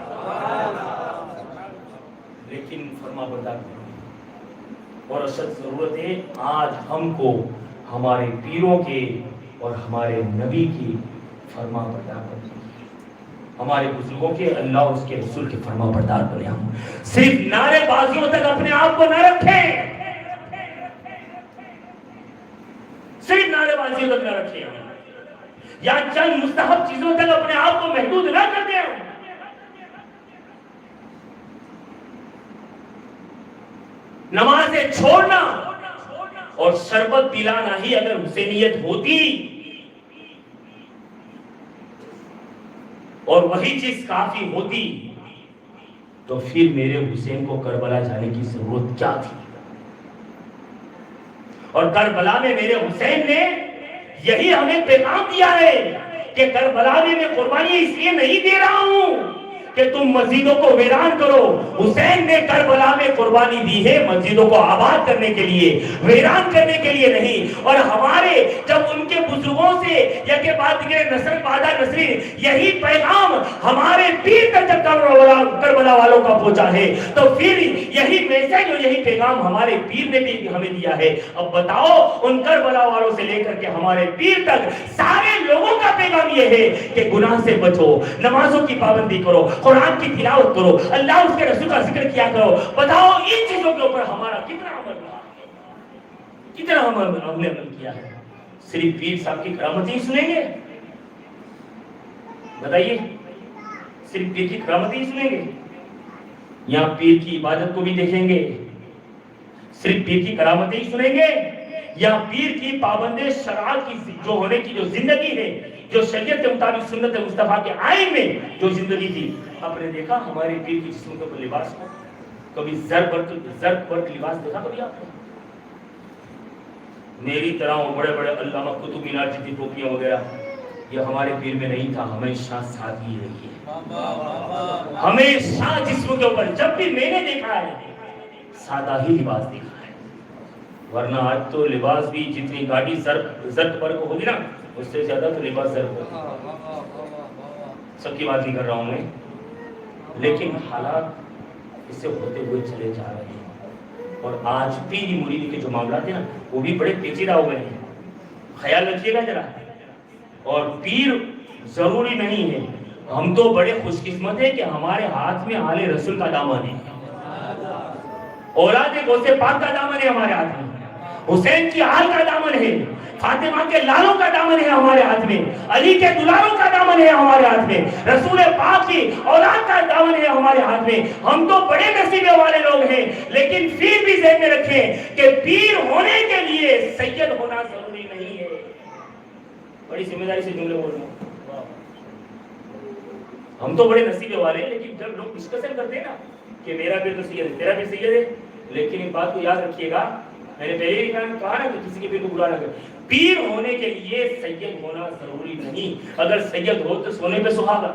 Speaker 1: لیکن فرما بردار اور اشد ضرورت ہے آج ہم کو ہمارے پیروں کے اور ہمارے نبی کی فرما بردار بنیں، ہمارے بزرگوں کے اللہ اور اس کے رسول کے فرما بردار بنیں۔ ہم صرف نعرے بازیوں تک اپنے آپ کو نہ رکھیں، صرف نعرے بازیوں تک نہ رکھیں یا چند مستحب چیزوں تک اپنے آپ کو محدود نہ کر دیں۔ نمازیں چھوڑنا اور شربت پلانا ہی اگر حسینیت ہوتی اور وہی چیز کافی ہوتی تو پھر میرے حسین کو کربلا جانے کی ضرورت کیا تھی؟ اور کربلا میں میرے حسین نے یہی ہمیں پیغام دیا ہے کہ کربلا میں قربانی اس لیے نہیں دے رہا ہوں کہ تم مسجدوں کو ویران کرو۔ حسین نے کربلا میں قربانی دی ہے مسجدوں کو آباد کرنے کے لیے، ویران کرنے کے لیے نہیں۔ اور ہمارے جب ان کے بزرگوں سے یا کے بعد دیگر نسل بعد نسل یہی پیغام ہمارے پیر تک جب کربلا والوں کا پہنچا ہے تو پھر یہی میسج اور یہی پیغام ہمارے پیر نے بھی ہمیں دیا ہے۔ اب بتاؤ ان کربلا والوں سے لے کر کے ہمارے پیر تک سارے لوگوں کا پیغام یہ ہے کہ گناہ سے بچو، نمازوں کی پابندی کرو، قرآن کی تلاوت کرو، اللہ اس کے رسول کا ذکر کیا کرو. بتاؤ ان چیزوں کے اوپر ہمارا کتنا عمل ہوا، کتنا ہم نے عمل کیا ہے؟ صرف پیر صاحب کی کرامتیں ہی سنیں گے؟ بتائیے، صرف پیر کی کرامتیں ہی سنیں گے یا پیر کی عبادت کو بھی دیکھیں گے؟ صرف پیر کی کرامتیں ہی سنیں گے یا پیر کی پابند شرعات کی جو ہونے کی جو زندگی ہے، جو شریعت کے مطابق سنت مصطفیٰ کے آئین میں جو زندگی تھی؟ آپ نے دیکھا ہمارے پیر کی جسم کے اوپر لباس کو؟ کبھی زرق ورق لباس دیکھا کبھی آپ نے؟ میری طرح وہ بڑے بڑے علامہ قطب مینار جتنی ٹوپیاں وغیرہ، یہ ہمارے پیر میں نہیں تھا. ہمیشہ سادگی رہی ہے، ہمیشہ جسم کے اوپر جب بھی میں نے دیکھا ہے سادہ ہی لباس دیکھا ہے. ورنہ آج تو لباس بھی جتنی گاڑی زرق پر کو ہوگی نا، اس سے زیادہ تو لباس زرق ہوگی. سب کی بات نہیں کر رہا ہوں میں، لیکن حالات اس سے ہوتے ہوئے چلے جا رہے ہیں. اور آج پیری مریدی کے جو معاملات ہیں نا، وہ بھی بڑے پیچیدہ ہو گئے ہیں. خیال رکھیے گا ذرا. اور پیر ضروری نہیں ہے. ہم تو بڑے خوش قسمت ہیں کہ ہمارے ہاتھ میں آل رسول کا دامن ہے، اولاد غوث پاک کا دامن ہے ہمارے ہاتھ میں، حسین کی آل کا دامن ہے، فاطمہ کے لالوں کا دامن ہے ہمارے ہاتھ میں، علی کے دلالوں کا دامن ہے ہمارے ہاتھ میں، رسول پاک کی اولاد کا دامن ہے ہمارے ہاتھ میں. ہم تو بڑے نصیبے والے لوگ ہیں. لیکن پھر بھی ذہن میں رکھیں کہ پیر ہونے کے لیے سید ہونا ضروری نہیں ہے. بڑی ذمہ داری سے جملے بول رہا ہوں. ہم تو بڑے نصیبے والے ہیں، لیکن جب لوگ ڈسکشن کرتے ہیں نا کہ میرا پیر تو سید ہے، تیرا پیر سید ہے، لیکن ایک بات کو یاد رکھیے گا، میں نے پہلے ہی کہا نا کہ کسی کے پیر کو برا نہ کرے. پیر ہونے کے لیے سید ہونا ضروری نہیں. اگر سید ہو تو سونے پہ سہاگا،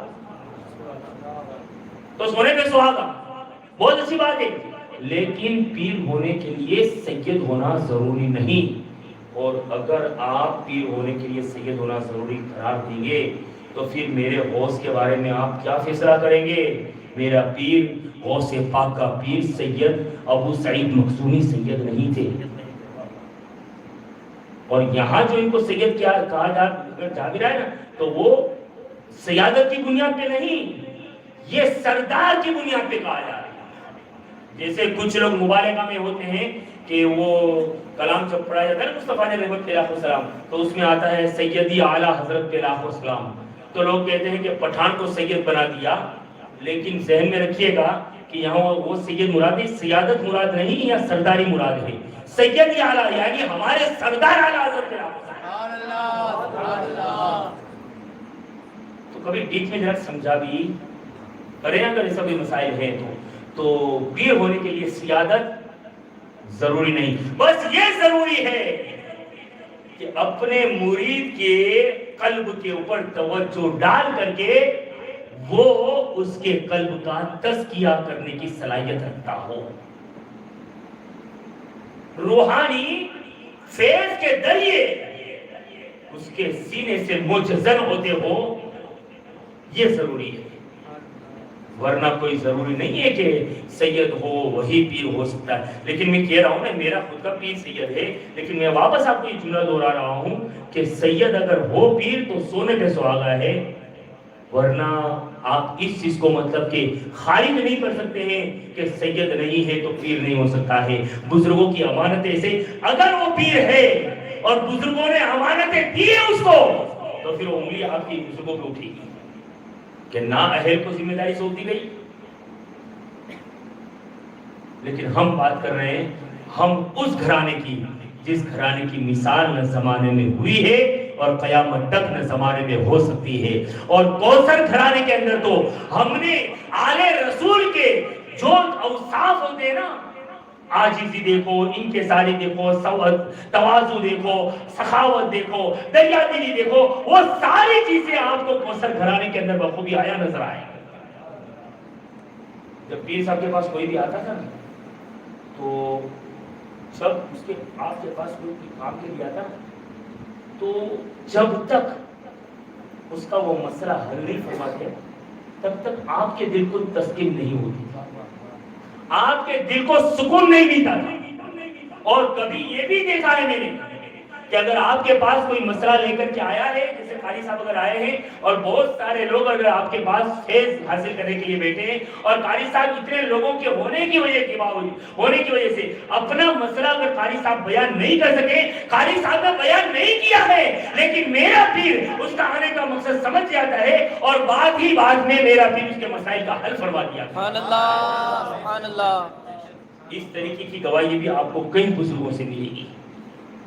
Speaker 1: تو سونے پہ سہاگا بہت اچھی بات ہے. لیکن پیر ہونے کے لیے سید ہونا ضروری نہیں. اور اگر آپ پیر ہونے کے لیے سید ہونا ضروری قرار دیں گے تو پھر میرے غوث کے بارے میں آپ کیا فیصلہ کریں گے؟ میرا پیر غوث پاک کا پیر سید ابو سعید مخزومی سید نہیں تھے. اور یہاں جو ان کو سید کیا کہا جا بھی رہا ہے نا، تو وہ سیادت کی بنیاد پہ نہیں، یہ سردار کی بنیاد پہ کہا جا رہا ہے. جیسے کچھ لوگ مبالغہ میں ہوتے ہیں کہ وہ کلام جب پڑھا جاتا ہے نا مصطفیٰ نے رحمت علیہ السلام، تو اس میں آتا ہے سیدی اعلیٰ حضرت علیہ السلام. تو لوگ کہتے ہیں کہ پٹھان کو سید بنا دیا. لیکن ذہن میں رکھیے گا کہ یہاں وہ سید مراد ہے، سیادت مراد نہیں یا سرداری مراد ہے. سید اعلیٰ یعنی ہمارے سردار اعلیٰ حضرت تو کبھی بیچ میں ذرا سمجھا بھی کریں اگر یہ سب مسائل ہیں تو پیر ہونے کے لیے سیادت ضروری نہیں. بس یہ ضروری ہے کہ اپنے مرید کے قلب کے اوپر توجہ ڈال کر کے وہ اس کے قلب کا تزکیہ کرنے کی صلاحیت رکھتا ہو. روحانی فیض کے ذریعے اس کے سینے سے مجزن ہوتے ہو، یہ ضروری ہے. ورنہ کوئی ضروری نہیں ہے کہ سید ہو وہی پیر ہو سکتا ہے. لیکن میں کہہ رہا ہوں نا، میرا خود کا پیر سید ہے، لیکن میں واپس آپ کو یہ جملہ دہرا رہا ہوں کہ سید اگر ہو پیر تو سونے پہ سہاگا ہے. ورنہ آپ اس چیز کو مطلب کہ خارج نہیں کر سکتے ہیں کہ سید نہیں ہے تو پیر نہیں ہو سکتا ہے. بزرگوں کی امانتیں سے اگر وہ پیر ہے اور بزرگوں نے امانتیں دی ہیں اس کو، تو پھر انگلی آپ کی بزرگوں پہ اٹھے گی کہ نا اہل کو ذمہ داری سونپ دی گئی. لیکن ہم بات کر رہے ہیں ہم اس گھرانے کی جس گھرانے کی مثال نہ زمانے میں ہوئی ہے اور قیامت تک نہ زمانے میں ہو سکتی ہے. اور کوثر گھرانے کے اندر تو ہم نے آل رسول کے جو اوصاف ہوتے ہیں نا، عاجزی دیکھو، انکساری دیکھو، تواضع دیکھو، سخاوت دیکھو، دریا دلی دیکھو، وہ ساری چیزیں آپ کو کوثر گھرانے کے اندر بخوبی آیا نظر آئے. جب پیر صاحب کے پاس کوئی بھی آتا تھا نا، تو جب اس کے آپ کے پاس کوئی کام کے لیے آتا نا، تو جب تک اس کا وہ مسئلہ حل نہیں فرماتے تب تک آپ کے دل کو تسکین نہیں ہوتی، آپ کے دل کو سکون نہیں ملتا تھا. اور کبھی یہ بھی دیکھا ہے میں نے کہ اگر آپ کے پاس کوئی مسئلہ لے کر کے آیا ہے، جیسے قاری صاحب اگر آئے ہیں اور بہت سارے لوگ اگر آپ کے پاس فیض حاصل کرنے کے لیے بیٹھے ہیں، اور قاری صاحب اتنے لوگوں کے ہونے کی وجہ سے اپنا مسئلہ اگر قاری صاحب بیان نہیں کر سکے، قاری صاحب نے بیان نہیں کیا ہے، لیکن میرا پیر اس کا آنے کا مقصد سمجھ جاتا ہے اور بعد میں میرا پیر اس کے مسائل کا حل فرما دیا۔
Speaker 3: سبحان اللہ، سبحان اللہ۔
Speaker 1: اس طریقے کی گواہی بھی آپ کو کئی بزرگوں سے ملے گی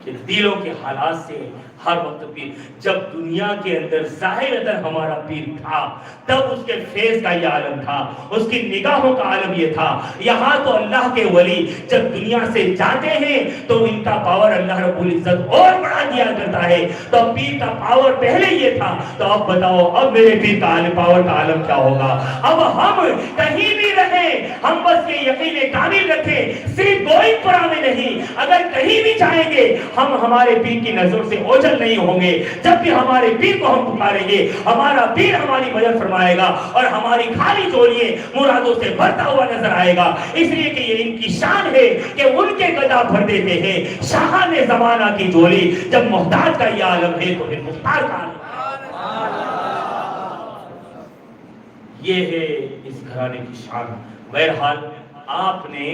Speaker 1: کہ دلوں کے حالات سے ہر وقت پیر، جب دنیا کے اندر ظاہرتاً ہمارا پیر تھا تب اس کے فیض کا یہ عالم تھا، اس کی نگاہوں کا عالم یہ تھا۔ یہاں تو اللہ کے ولی جب دنیا سے جاتے ہیں تو ان کا پاور اللہ رب العزت اور بڑھا دیا کرتا ہے۔ تو پیر کا پاور پہلے یہ تھا، تو اب بتاؤ اب میرے پیر کا پاور کا عالم کیا ہوگا؟ اب ہم کہیں بھی رہیں، ہم بس یہ یقین کامل رکھیں صرف گوئند پورہ میں نہیں، اگر کہیں بھی جائیں گے ہم ہمارے پیر کی نظر سے اوجھل نہیں ہوں گے۔ جب بھی ہمارے پیر کو ہم پکاریں گے ہمارا پیر ہماری مدد فرمائے گا اور ہماری خالی جوڑیے مرادوں سے بھرتا ہوا نظر آئے گا۔ اس لیے کہ یہ ان کی شان ہے کہ ان کے گدا بھر دیتے ہیں شاہان زمانہ کی جولی۔ جب محتاج کا یہ عالم ہے تو پھر مختار کا عالم یہ ہے اس گھرانے کی شان۔ بہرحال آپ نے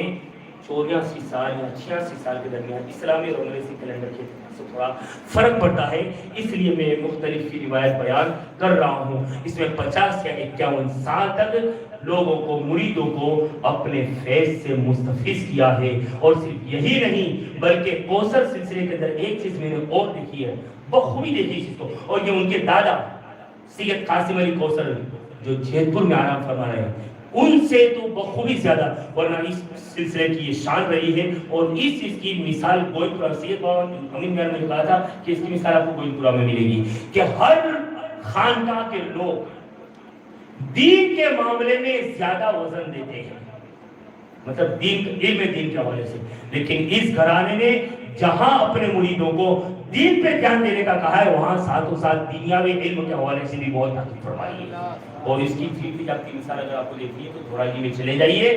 Speaker 1: 84 سال یا 86 سال کے درمیان اسلامی اور انگریزی کیلنڈر کے سے تھوڑا فرق پڑتا ہے، اس لیے میں مختلف کی روایت بیان کر رہا ہوں۔ اس میں 50 یا 51 سال تک لوگوں کو، مریدوں کو اپنے فیض سے مستفیض کیا ہے۔ اور صرف یہی نہیں بلکہ کوثر سلسلے کے اندر ایک چیز میں نے اور دیکھی ہے، بخوبی دیکھی اس کو، اور یہ ان کے دادا سید قاسم علی کوثر جو جیت پور میں آرام فرما رہے ہیں ان سے تو بخوبی زیادہ، ورنہ اس سلسلے کی یہ شان رہی ہے۔ اور اس چیز کی مثال گوئندپورہ سید بابا امین میاں نے کہا تھا کہ اس کی مثال آپ کو گوئندپورہ میں ملے گی کہ ہر خانقاہ کے لوگ دین کے معاملے میں زیادہ وزن دیتے ہیں، مطلب علم دین کے حوالے سے، لیکن اس گھرانے نے جہاں اپنے مریدوں کو دین پہ دھیان دینے کا کہا ہے وہاں ساتھوں ساتھ دنیاوی علم کے حوالے سے بھی بہت تاکید فرمائی ہے۔ اور اس کی فیلڈ جب کی مثال اگر آپ کو دیکھیے تو تھوڑا جی میں چلے جائیے،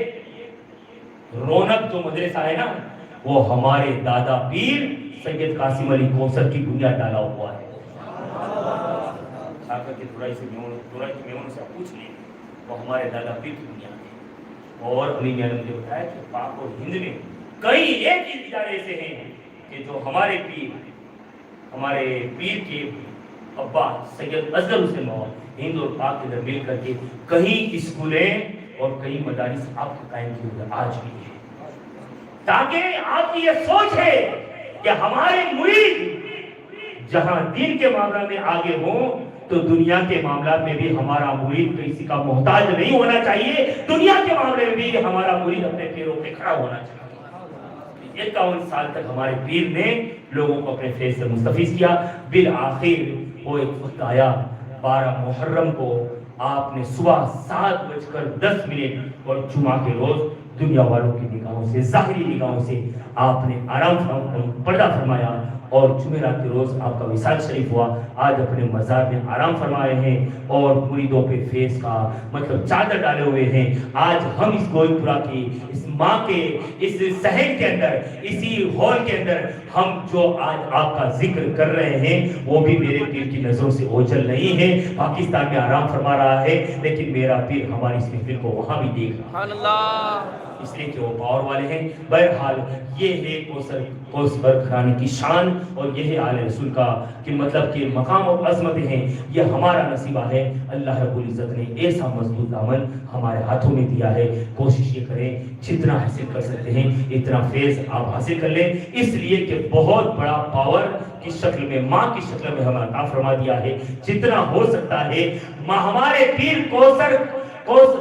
Speaker 1: رونق جو مدرسہ ہے نا وہ ہمارے دادا پیر سید قاسم علی کوثر کی بنیاد ڈالا ہوا ہے۔ کھا کر کے تھوڑا سے میمون سے پوچھ لیں، وہ ہمارے دادا پیر کی بنیاد ہے۔ اور امین میاں نے مجھے بتایا کہ پاک اور ہند میں کئی ایک ہی ادارے ایسے ہیں کہ جو ہمارے پیر کے ابا سید اصغر حسین مواد ہند اور پاک کے اندر مل کر کے کئی اسکولیں اور کئی مدارس آپ کو قائم کیے ہوئے آج بھی ہیں، تاکہ آپ کی یہ سوچ ہے کہ ہمارے مرید جہاں دین کے معاملہ میں آگے ہوں تو دنیا کے معاملات میں بھی ہمارا مرید کسی کا محتاج نہیں ہونا چاہیے، دنیا کے معاملے میں بھی ہمارا مرید اپنے پیروں پہ کھڑا ہونا چاہیے۔ 51 سال تک ہمارے پیر نے لوگوں کو اپنے فیض سے مستفیض کیا۔ بالآخر وہ ایک وقت آیا 12 محرم کو آپ نے صبح 7:10 اور جمعہ کے روز دنیا والوں کی نگاہوں سے، ظاہری نگاہوں سے آپ نے پردہ فرمایا، اور جمعرات کے روز آپ کا وصال شریف ہوا۔ آج اپنے مزار میں آرام فرمائے ہیں اور مریدوں پہ فیض کا مطلب چادر ڈالے ہوئے ہیں۔ آج ہم اس گوئندپورہ کی اس ماں کے اس صحن کے اندر، اسی ہال کے اندر ہم جو آج آپ کا ذکر کر رہے ہیں وہ بھی میرے پیر کی نظروں سے اوجھل نہیں ہے۔ پاکستان میں آرام فرما رہا ہے لیکن میرا پیر ہماری اس محفل کو وہاں بھی دیکھ رہا ہے، اس لیے کہ وہ پاور والے ہیں۔ بہرحال یہ ہے کوثر گھرانے کی شان، اور یہ ہے آل رسول کا کہ مطلب کہ مقام اور عظمتیں ہیں، یہ ہمارا نصیبہ ہے۔ اللہ رب العزت نے ایسا مضبوط دامن ہمارے ہاتھوں میں دیا ہے، کوشش یہ کریں جتنا حاصل کر سکتے ہیں اتنا فیض آپ حاصل کر لیں، اس لیے کہ بہت بڑا پاور کی شکل میں، ماں کی شکل میں ہمیں عطا فرما دیا ہے۔ جتنا ہو سکتا ہے ہمارے پیر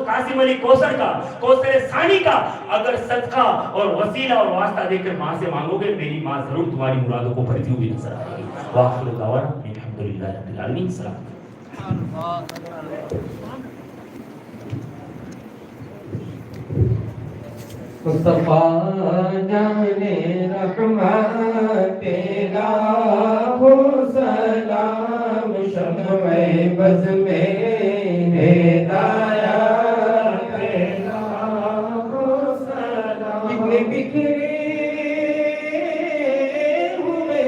Speaker 1: قاسم علی کوثر کا، کوثر ثانی کا اگر صدقہ اور وسیلہ اور واسطہ دے کر ماں سے مانگو گے، میری ماں ضرور تمہاری مرادوں کو بھرتی ہوئی نظر آئے گی۔ وآخر دعوانا الحمدللہ رب العالمین۔ السلام
Speaker 4: مصطفیٰ جانے رحمت تیرا ہو سلام، شمع بز میں ہدایت تیرا ہو سلام، کتنے بکھرے ہوئے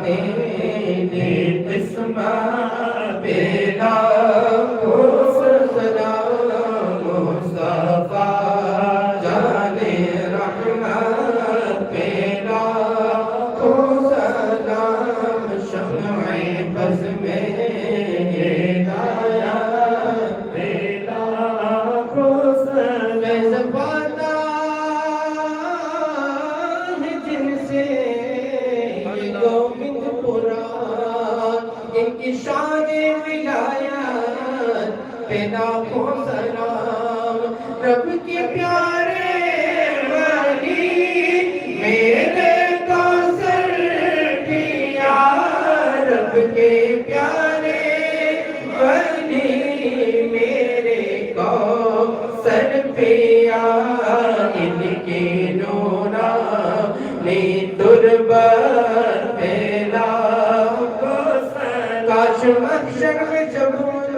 Speaker 4: میری قسمت پیلا سلام مصطفیٰ جانے رحمت پیلا سلام شمع بز میں ہدایت پیلا جن سے گوبند پران ان کی شان ولایت پہ لاکھوں سلام رب کے پیارے ولی میرے کوثر پیا رب کے پیارے ولی میرے کوثر پیا ان کی نورانی تربت پھیلا کاش محشر میں جب ان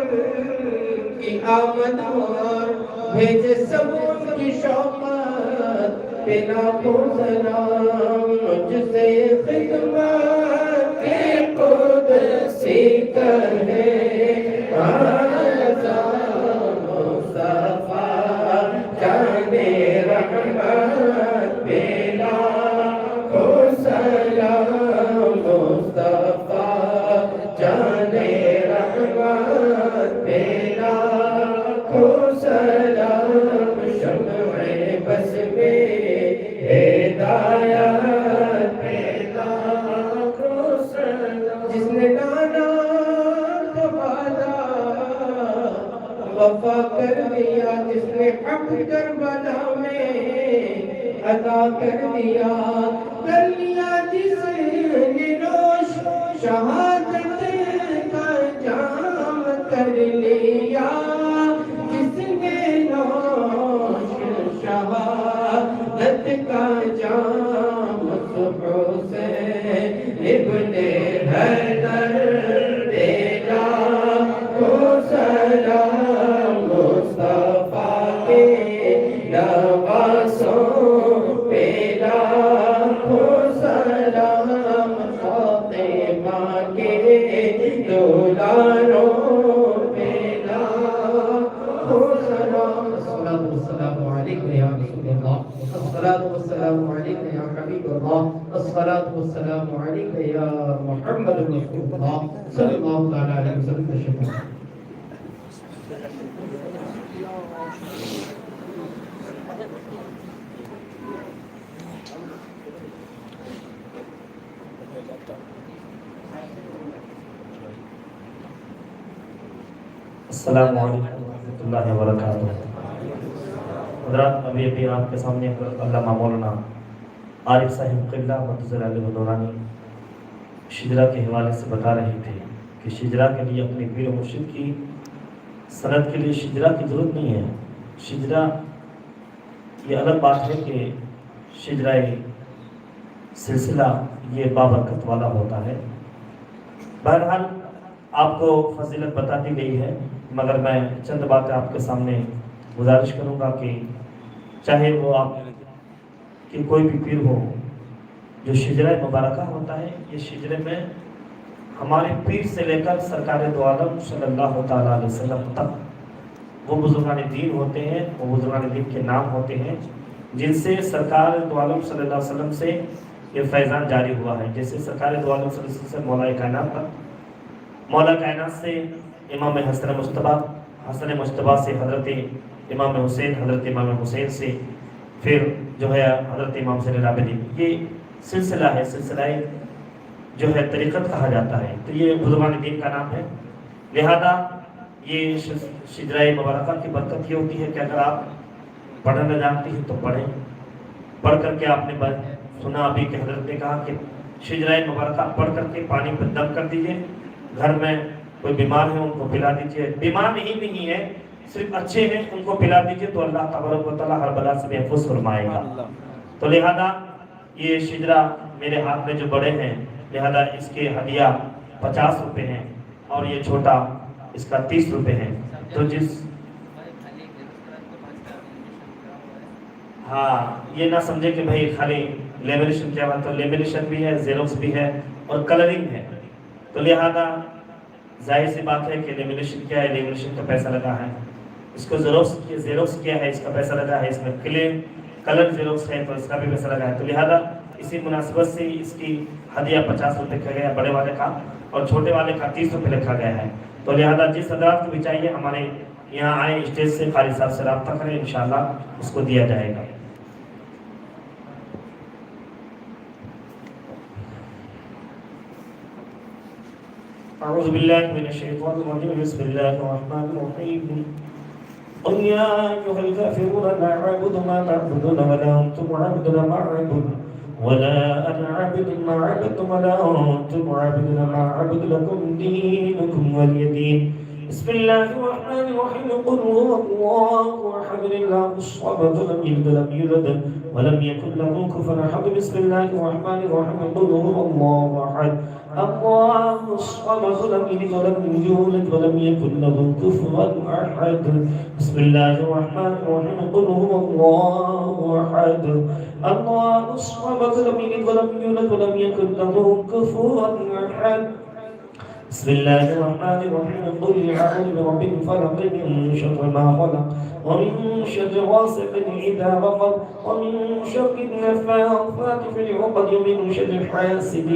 Speaker 4: کی آمد اور بھیجے سب ان کی شوقت پہ لاکھوں سلام مجھ سے خدمت قدسی کرے مصطفیٰ جانے رحمت پیلا سلام مصطفیٰ جانے رحمت پیلا سلام شمع بس میں ہدایت پیلا جس نے ڈالا تو وعدہ وفا کر دیا جس نے حق کربلا میں ادا کر دیا جس نے نوش شہادت کا جام کر لیا جس نے نوش شہادت کا جام حسین ابن حیدر پیلا سلام مصطفیٰ کے نواسوں پیلا سلام فاطمہ کے دلالوں پیلا سلام الصلاة والسلام عليك يا رسول الله الصلاة والسلام عليك يا حبيب الله الصلاة والسلام عليك يا محمد رسول الله صلى الله تعالى عليه وسلم تشكرا
Speaker 5: السلام علیکم ورحمۃ اللہ وبرکاتہ۔ حضرات ابھی آپ کے سامنے علامہ مولانا عارف صاحب قبلہ مدثر علی نورانی شجرا کے حوالے سے بتا رہے تھے کہ شجرا کے لیے اپنے پیر و مرشد کی سند کے لیے شجرا کی ضرورت نہیں ہے۔ شجرا یہ الگ بات ہے کہ شجرا سلسلہ یہ بابرکت والا ہوتا ہے۔ بہرحال آپ کو فضیلت بتا دی گئی ہے، مگر میں چند باتیں آپ کے سامنے گزارش کروں گا کہ چاہے وہ آپ کہ کوئی بھی پیر ہو، جو شجرہ مبارکہ ہوتا ہے، یہ شجرے میں ہمارے پیر سے لے کر سرکار دو عالم صلی اللہ تعالیٰ علیہ وسلم تک وہ بزرگان دین ہوتے ہیں، وہ بزرگان دین کے نام ہوتے ہیں جن سے سرکار دو عالم صلی اللہ علیہ وسلم سے یہ فیضان جاری ہوا ہے۔ جیسے سرکار دو عالم صلی اللہ علیہ وسلم سے مولا کائنات تک، مولا کائنات سے امام حسن مجتبیٰ سے حضرت امام حسین، حضرت امام حسین سے پھر جو ہے حضرت امام زین العابدین، یہ سلسلہ ہے، سلسلہ جو ہے طریقت کہا جاتا ہے۔ تو یہ بزرگان دین کا نام ہے، لہذا یہ شجرہ مبارکہ کی برکت یہ ہوتی ہے کہ اگر آپ پڑھنا جانتی ہیں تو پڑھیں، پڑھ کر کے آپ نے سنا ابھی کہ حضرت نے کہا کہ شجرہ مبارکہ پڑھ کر کے پانی پر دم کر دیجئے، گھر میں کوئی بیمار ہے ان کو پلا دیجئے، بیمار نہیں ہے صرف اچھے ہیں ان کو پلا دیجئے تو اللہ تبارک و تعالیٰ ہر بلا سے محفوظ فرمائے گا۔ تو لہذا یہ شجرہ میرے ہاتھ میں جو بڑے ہیں، لہذا اس کے ہدیہ 50 روپے ہیں اور یہ چھوٹا اس کا 30 روپے ہے۔ تو ہاں یہ نہ سمجھے کہ بھائی خالی لیمینیشن کیا بات، تو لیمینیشن بھی ہے، زیروکس بھی ہے اور کلرنگ ہے، تو لہذا ظاہر سی بات ہے کہ لیمینیشن کیا ہے، لیمینیشن کا پیسہ لگا ہے، اس کو زیروکس کیا ہے، اس کا پیسہ لگا ہے، اس میں کلر زیروکس ہے تو اس کا بھی پیسہ لگا ہے، تو لہذا اسی مناسبت سے اس کی ہدیہ 50 روپے کا گیا بڑے والے کا، اور چھوٹے والے کا 30 روپے لکھا گیا ہے، تو لہذا جس حضرات کو بھی چاہیے ہمارے یہاں آئے، اسٹیج سے قاری صاحب سے رابطہ کریں، انشاءاللہ اس کو دیا جائے گا۔ اعوذ باللہ من الشیطان الرجیم، بسم اللہ الرحمن الرحیم، قل یا ایھا الکافرون لا اعبد ما تعبدون ولا انتم عابدون ما اعبد ولا انا عابد ما عبدتم ولا انتم عابدون ما اعبد لكم دينكم ولي دين۔ بسم الله الرحمن الرحيم، قل هو الله احد الله الصمد لم يلد ولم يولد ولم يكن له كفوا احد۔ بسم الله الرحمن الرحيم، قل هو الله احد الله الصمد لم يلد ولم يولد ولم يكن له كفوا احد۔ بسم الله الرحمن الرحيم، قل هو الله احد الله الصمد لم يلد ولم يولد ولم يكن له كفوا احد۔ بسم الله الرحمن الرحيم، قل أعوذ برب الفلق من شر ما خلق ومن شر غاسق إذا وقب ومن شر النفاثات في العقد ومن شر حاسد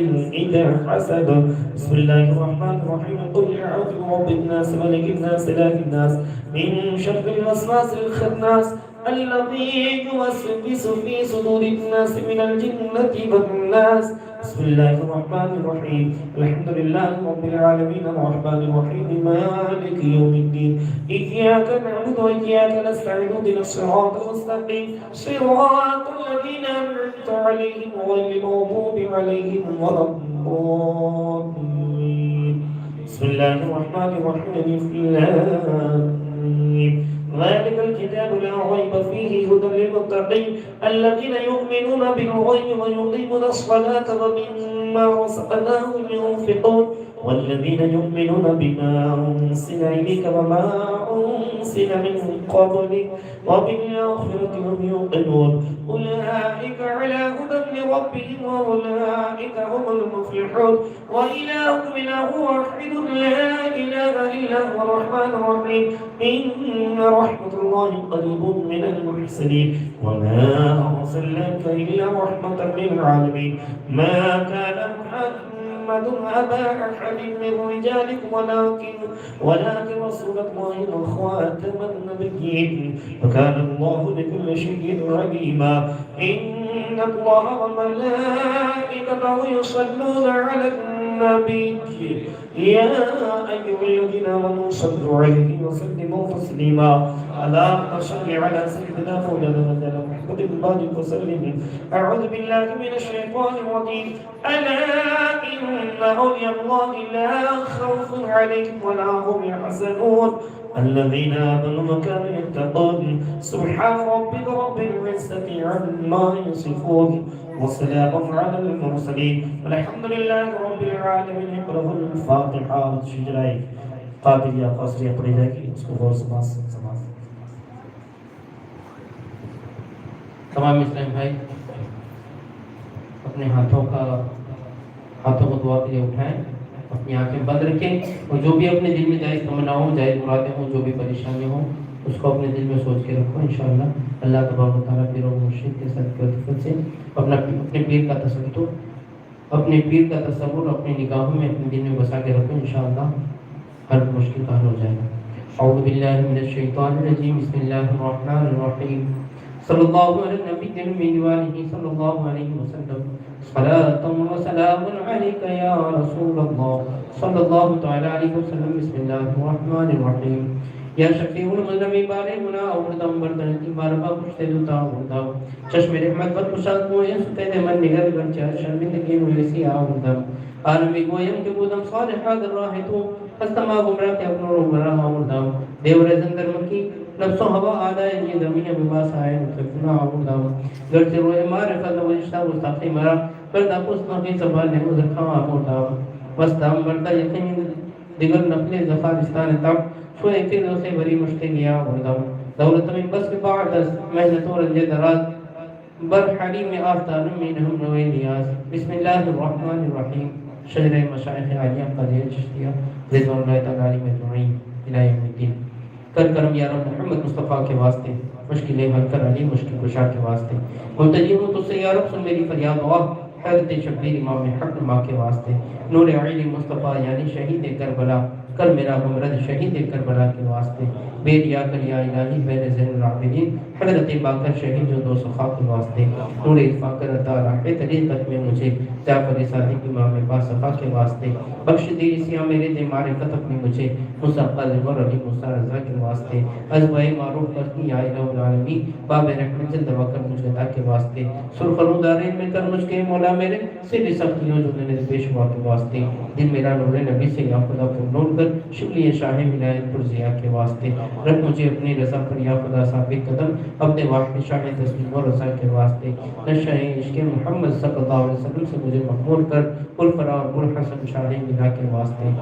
Speaker 5: إذا حسد۔ بسم الله الرحمن الرحيم، قل أعوذ برب الناس ملك الناس إله الناس من شر الوسواس الخناس الذي يوسوس في صدور الناس من الجنة والناس۔ بسم الله الرحمن الرحيم، الحمد لله رب العالمين الرحمن الرحيم مالك يوم الدين، إياك نعبد وإياك نستعين اهدنا الصراط المستقيم صراط الذين أنعمت عليهم غير المغضوب عليهم ولا الضالين۔ بسم الله الرحمن الرحيم، ذلك الكتاب لا ريب فيه هدى للمتقين الذين يؤمنون بالغيب ويقيمون الصلاة ومما رزقناهم ينفقون والذين يؤمنون بما أنزل إليك وما أنزل من قبلك وبالآخرة هم يوقنون أولئك على هدى من ربهم وأولئك هم المفلحون وإلهكم إله واحد لا إله إلا هو الرحمن الرحيم إن رحمة الله قريب من المحسنين وما أرسلناك إلا رحمة للعالمين ما كان محمد أبا أحد من رجالكم ولكن رسول الله وخاتم النبيين وكان الله بكل شيء عليما إن الله وملائكته يصلون على النبي يا أيها الذين آمنوا صلوا عليه وسلموا تسليما اللهم صل على سيدنا مولانا محمد الباقي وسلم أعوذ بالله من الشيطان الرجيم ألا إن أولياء الله لا خوف عليهم ولا هم يحزنون الذين آمنوا وكانوا يتقون سبحان ربك رب العزة عما يصفون وسلام على المرسلين والحمد لله رب العالمين۔ اقرأوا الفاتحة شجرائے قادریہ قصریہ پڑھی جائے گی، اس کو غور سماج
Speaker 4: تمام اسلام بھائی اپنے ہاتھوں کو دعا کے لیے اٹھائیں، اپنی آنکھیں بند رکھیں اور جو بھی اپنے دل میں جائز تمنا ہو، جائز مرادیں ہوں، جو بھی پریشانی ہوں اس کو اپنے دل میں سوچ کے رکھو۔ انشاءاللہ اللہ تبارک و تعالیٰ پیر و مرشد کے صدقے و رحمت سے اپنے پیر کا تصور اپنی نگاہوں میں اپنے دل میں بسا کے رکھو، انشاءاللہ ہر مشکل کا حل ہو جائے گا۔ اعوذ باللہ من الشیطان الرجیم، بسم اللہ الرحمن الرحیم، صلی اللہ علیہ نبی الامین وآلہ صلی اللہ علیہ وسلم، صلاۃ و سلام علیک یا رسول اللہ صلی اللہ تعالی علیہ وسلم۔ بسم اللہ الرحمن الرحیم، یا شفیع المذنبین بارے گناہ آوردم بردن بار با کشتے دوتا آوردم چشم رحمت و خوشاد گویم ستید من نگر گنچہ شرمندگی ویسی آوردم عالمی گویم کہ بودم صالحہ در راہ تو ہستما گمراہ کے اپنوں رو براہ آوردم دیور زندر مکی نفس و ہوا آدھائے یہ زمین بباس آئے متفنہ آوردم گرچہ روح معرفت و رشتہ مستقی مرا پردہ پس مقی زبان نموز رکھا آوردم وستم بردہ یقین دیگر نقل زفارستان تک شوئے فردوں سے بری مشتے گیا آوردم دولت من بس کے بعد محنت و رنج دراز بر حریم آفتان من ہم نوے نیاز۔ بسم اللہ الرحمن الرحیم، شہر مشائخ عالیہ قادریہ چشتیہ رضوان اللہ تعالیٰ علیہ مجمعین الہ یوم الدین۔ کر کرم یا رب محمد مصطفیٰ کے واسطے، مشکلیں حل کر علی مشکل کشا کے واسطے، ملتجی ہوں تو سے یا رب سن میری فریاد دعا، حضرت شبیر امام حق نما کے واسطے، نور علی مصطفیٰ یعنی شہید کربلا، کر میرا ممرد شہید کربلا کے واسطے، بے ریا کر یا الہی بین زین العابدین، حضرت باقر شہید جو دو صفا کے واسطے، نور اتفاق کر عطا راہ طریقت میں مجھے، جعفر صادق امام باصفا کے واسطے، بخش دی اسیاں میرے دے معرفت اپنی مجھے، مصطفیٰ زمر علی موسیٰ رضا کے واسطے، ازبائی معروف کرتی یا الہ العالمین، باب رحمت جلد وکر مجھے دا کے واسطے، سرخرو دارین میں کر مجھ کے مولا میرے، سری سختیوں جو نے پیش ہوا کے واسطے، دل میرا نور نبی سے یا خدا پر نور کر، شکلی شاہ ولایت پر ضیاء کے واسطے، رکھ مجھے اپنی رضا پر یا خدا ثابت قدم، اپنے واحد شاہ تسلیم و رضا کے واسطے، نشہ عشق محمد صلی اللہ علیہ وسلم سے مجھے مقبول کر، الفرا اور الحسن شاہ ولا کے واسطے،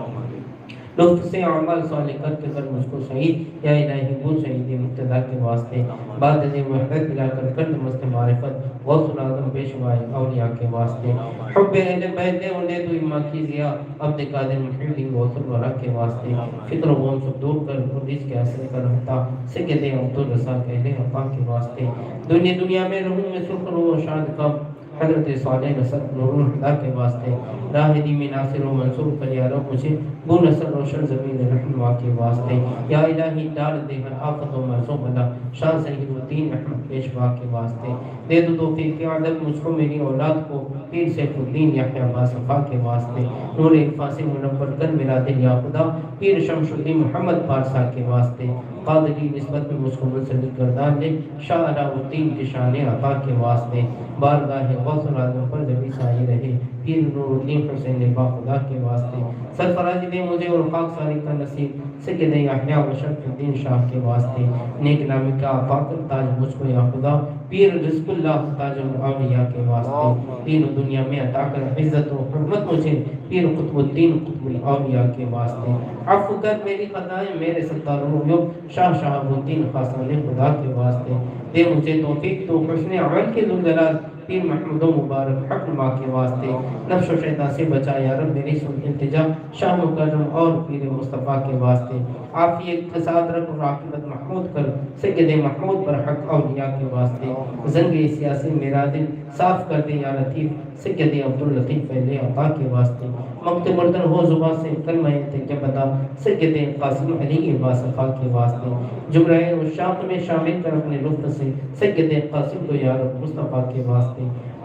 Speaker 4: لطف سے اعمال صالح کر کے کر مجھ کو شہید، یا الہی وہ شہید مقتدا کے واسطے، بعد از وحدت ملا کر کرد مست معرفت، غوث العظم پیشوائے اولیاء کے واسطے، حب اہل بیت دے انہیں تو اماں کی ضیاء، عبد قادر محی الدین غوث الورا کے واسطے، فکر و غم سب دور کر حدیث کے اثر کر ہتا، سید عبدالرزاق اہل عطا کے واسطے، دنیا میں رہوں میں سرخ و شاد کب، حضرت صالح نصر نور الہدا کے واسطے، راہ دی میں ناصر و منصور کر یا رب مجھے، بو نصر روشن زمین رحمہ کے واسطے، یا الہی ڈال دے ہر آفت و مرضوں بلا، شاہ سید الدین احمد پیشوا کے واسطے، دے دو توفیق عدد مجھ کو میری اولاد کو، پیر سیف الدین یحییٰ باصفا کے واسطے، نور الفاظ منور کر میرا دل یا خدا، پیر شمس الدین محمد پارسا کے واسطے، قادری نسبت میں مجھ کو منسلک گردان دے، شاہ علاء الدین کی شان عطا کے واسطے، بارگاہ غوث العظم پر جبی سائی رہے، پیر نور الدین حسین با خدا کے واسطے، سرفراز دے مجھے اور خاک ساری کا نصیب، سید یحییٰ و شرف الدین شاہ کے واسطے، نیک نامی کا عطا کر تاج مجھ کو یا خدا، پیر رزق اللہ تاج الاولیاء کے واسطے، دین و دنیا میں عطا کر عزت و حرمت مجھے، پیر قطب الدین قطب الاولیاء کے واسطے، عفو کر میری خطائیں میرے ستار رویوں، شاہ شہاب الدین خاصان خدا کے واسطے، دے مجھے توفیق تو حسن عمل کے ذوالجلال، پیر محمود و مبارک حق نما کے واسطے، نفس و شیطان سے بچا یا رب میری سن التجا، شاہ مکرم اور پیر مصطفیٰ کے واسطے، عافیت کے ساتھ رکھ اور عاقبت محمود کر، سید محمود پر حق اولیاء کے واسطے، زنگ سیاسی میرا دل صاف کر دے یا لطیف، سید عبداللطیف اہل عطا کے واسطے، مقت مردن ہو زباں سے کلمہ طیبہ بتا، سید قاسم علی باصفا کے واسطے، جمرہ عشاق میں شامل کر اپنے لطف سے، سید قاسم کو یا رب مصطفیٰ کے واسطے،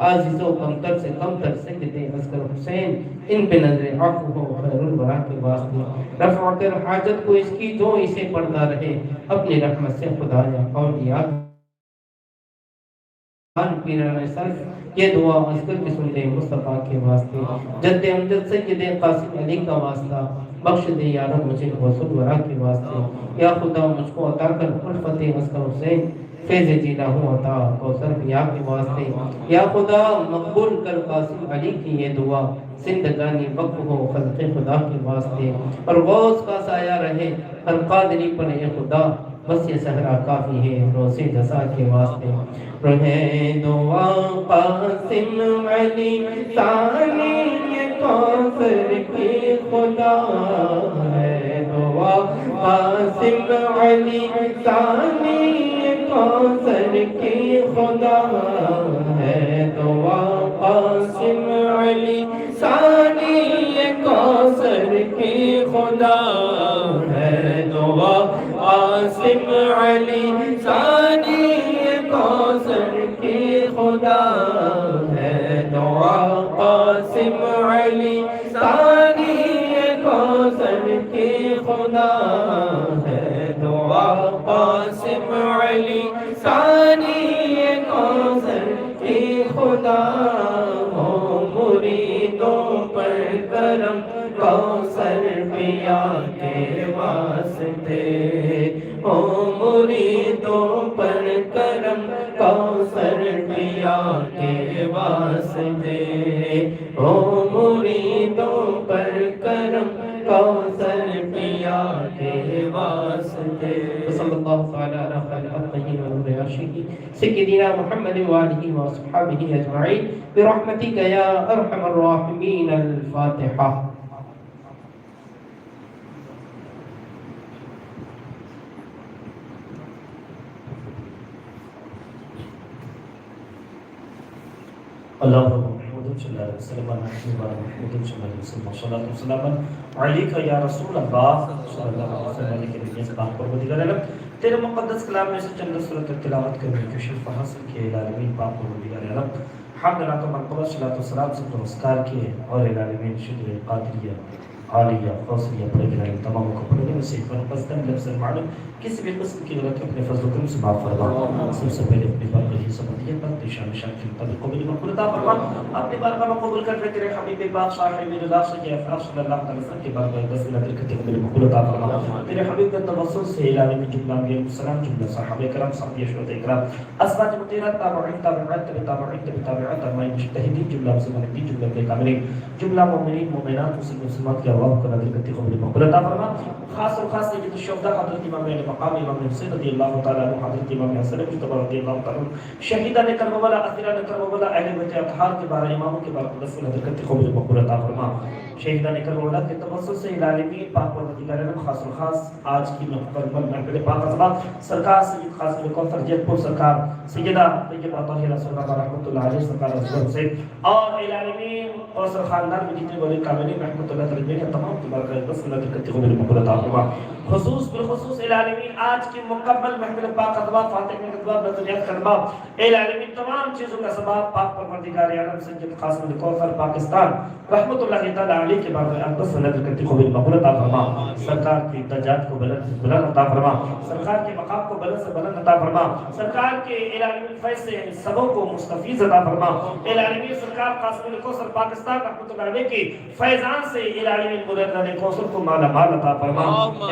Speaker 4: عزیز و کمتر سے کمتر سید اصغر حسین، ان پہ نظر عفو ہو خیر الورا کے واسطے، رفع کر حاجت کو اس کی جو اسے پردہ رہے، اپنی رحمت سے خدایا اولیاء پیران صرف، یہ دعا اصغر کی سن دے مصطفیٰ کے واسطے، جد امجد سید قاسم علی کا واسطہ، بخش دے یا رب مجھے غوث الورا کے واسطے، یا خدا مجھ کو عطا کر الفت اصغر حسین، فیض جینا ہوں عطا کوثر پیا کے واسطے، یا خدا مقبول کر قاسم علی کی یہ دعا، زندگانی وقف ہو خلق خدا کے واسطے، اور غوث کا سایہ رہے ہر قادری پر اے خدا، بس یہ صحرا کافی ہے روز جزا کے واسطے، رہے دعا قاسم علی ثانی کوثر کی خدا، ہے دعا قاسم علی ثانی کوثر کی خدا، ہے دعا قاسم علی ثانی کوثر کی خدا، ہے دعا قاسم علی ثانی کوثر کی خدا، ہے دعا قاسم علی ثانی کوثر کی خدا، ہے دعا قاسم علی ثانی کوثر کی خدا، ہو مریدوں پر کرم کوثر پیا کے واسطے، ہو مریدوں پر کرم کوثر پیا کے واسطے، ہو مریدوں پر کرم کوثر پیا کے واسطے، صلی اللہ الله تعالى على خير خلقه ونور عرشه سيدنا محمد وآله وأصحابه أجمعين برحمتك يا أرحم الراحمين. الفاتحة.
Speaker 5: اللهم محمد صلى الله عليه وسلم محمد صلى الله عليه وسلم والصلاة والسلام عليك يا رسول الله صلى الله عليه وسلم کے لیے پاک پروردگار عالم تیرے مقدس کلام میں سے چند سورۃ تلاوت کرنے کی شرف حاصل کیے العالمین پاک پروردگار عالم حمد لك مرتبہ صلاۃ والسلام سے نمسکار کیے اور العالمین شکر قادریہ عالیہ قوسیہ پروردگار تمام کو پڑھنے سے پر قصدن لفظ معلوم کسی بھی قسم کی غلطی اپنے فضل و کرم سے معاف فرما. سب سے پہلے اپنی بارگاہ سبحانیت پر شان شان کے مطابق قبول مقبول عطا فرما. اپنی بارگاہ میں قبول کر تیرے حبیب پاک صاحب رضا صلی اللہ علیہ وسلم کی بارگاہ میں دستگیر دل کے قبول مقبول عطا فرما. تیرے حبیب کے توسل سے الہی میں جملہ انبیاء السلام جملہ صحابہ کرام صحابہ شہداء کرام ازواج مطہرات تابعین تابعات تمام مجتہدین جملہ مسلمانین جملہ کے کاملین جملہ مومنین مومنات مسلمات کے ارواح کو نظر کرتے قبول مقبول عطا فرما. خاص اور خاص سید الشہداء حضرت امام علی مقام امام حسین رضی اللہ تعالی عنہ حضرت امام حسن مجتبی رضی اللہ تعالی عنہ شہیدان کربلا اسیران کربلا اہل بیت اطہار کے بارے اماموں کے بارے رسول حضرت کرتے قبول مقبول عطا فرما. شہیدان کربلا کے توسل سے العالمین پاک پروردگار عالم خاص و خاص آج کی مقدمہ محفل پاک ازواج سرکار سید قاسم کوثر جیت پور سرکار سیدہ طیبہ طاہرہ سلمہ رحمۃ اللہ علیہ سرکار ازواج حسین اور العالمین کوثر خاندان میں جتنے ولی کاملین رحمۃ اللہ علیہ تمام کی بارگاہ رسول حضرت کرتے قبول مقبول عطا فرما. خصوص بالخصوص العالمین آج کی مکمل محفل پاک ازواج فاتح میں ازواج نظریات خطبہ العالمین تمام چیزوں کا سبب پاک پروردگار عالم سید قاسم کوثر پاکستان رحمۃ اللہ تعالی علیہ کے بارے اقدس نظر کرتے قبول مقبول عطا فرما. سرکار کی درجات کو بلند عطا فرما. سرکار کے مقام کو بلند سے بلند عطا فرما. سرکار کے العالمین فیض سے سبوں کو مستفیض عطا فرما. العالمین سرکار قاسم کوثر پاکستان رحمۃ اللہ علیہ کے فیضان سے العالمین مدد کوثر کو مالا مال عطا فرما.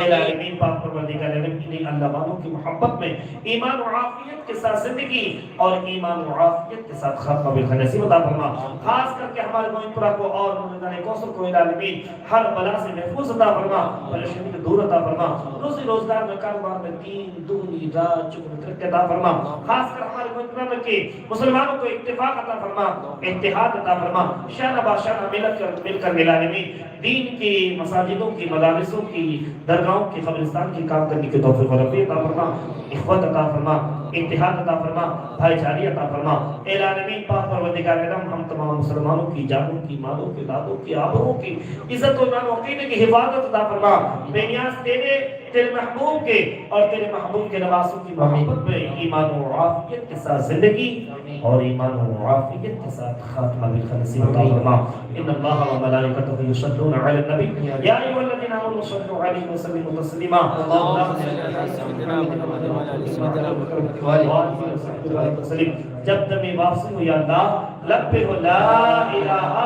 Speaker 5: العالمین پاک پروردگار عالم انہیں اللہ والوں کی محبت میں ایمان و عافیت کے ساتھ زندگی اور ایمان و عافیت کے ساتھ خاتمہ بالخیر عطا فرما. خاص کر کے ہمارے معین کو اور مدد کوثر کو العالمین ہر بلا سے محفوظ عطا فرما. پریشانی سے دور عطا فرما. روزی روزگار میں کاروبار میں دین دنیا رات چکر ترقی عطا فرما. خاص کر ہمارے معین کے مسلمانوں کو اتفاق عطا فرما اتحاد عطا فرما. شانہ باشانہ مل کر العالمین دین کی مساجدوں کی مدارسوں کی درگاہوں کی قبرستان کی کام کرنے کی توفیق اور عطا فرما. اخوت عطا فرما اتحاد عطا فرما بھائی چاری عطا فرما. العالمین پاک پروردگار عالم ہم تمام مسلمانوں کی جانوں کی مالوں کی دادوں کی آبروں کی عزت و ایمان و عقیدے کی حفاظت عطا فرما. بے نیاز تیرے محبوب کے اور تیرے محبوب کے نواسوں کی محبت میں ایمان و عافیت کے ساتھ زندگی اور ایمان و عافیت کے ساتھ خاتمہ بالخیر عطا فرما. ان اللہ و ملائکتہ یصلون علی النبی یا ایھا الذین آمنوا صلوا علیہ وسلموا تسلیما. اللهم صل علی سیدنا محمد و علی سیدنا محمد و علی وسلم. جب تمہیں واپسی ہو یا اللہ لبیک لا الہ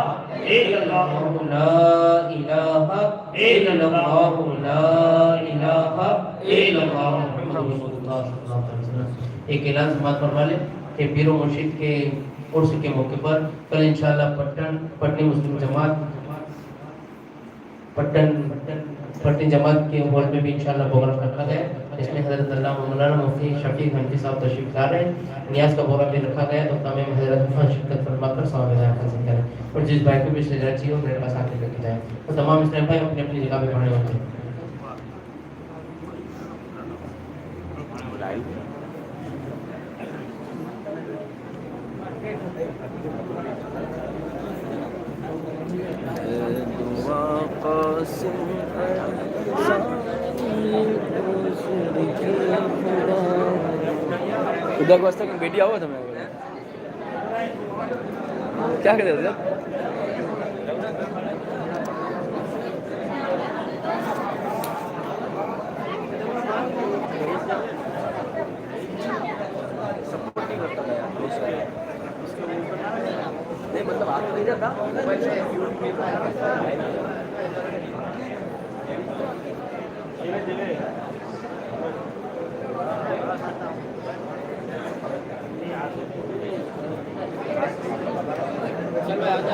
Speaker 5: الا اللہ
Speaker 4: لا الہ الا اللہ لا الہ الا اللہ محمد رسول اللہ صلی اللہ علیہ وسلم. ایک اعلان سماعت فرما لیں کہ پیر و مرشد کے عرس کے موقع پر کل انشاءاللہ پٹنی مسلم جماعت پٹن جماعت کے ہال میں بھی انشاءاللہ پروگرام رکھا گیا ہے. اس میں حضرت علامہ مولانا مفتی شفیق حنفی صاحب تشریف لا رہے ہیں. نیاز کا پروگرام بھی رکھا گیا ہے تو تمام حضرات شرکت فرما کر ثواب حاصل کریں اور جس بھائی کو بھی سجا چاہیے وہ میرے پاس آ کے لے کے جائیں. تو تمام اسلام بھائی اپنی اپنی جگہ پہ کھڑے ہوتے ہیں.
Speaker 3: خدا کو واسطہ بیٹی آؤ تھا میں کیا کہتے تھے نہیں مطلب آپ نہیں جاتا چلو آجا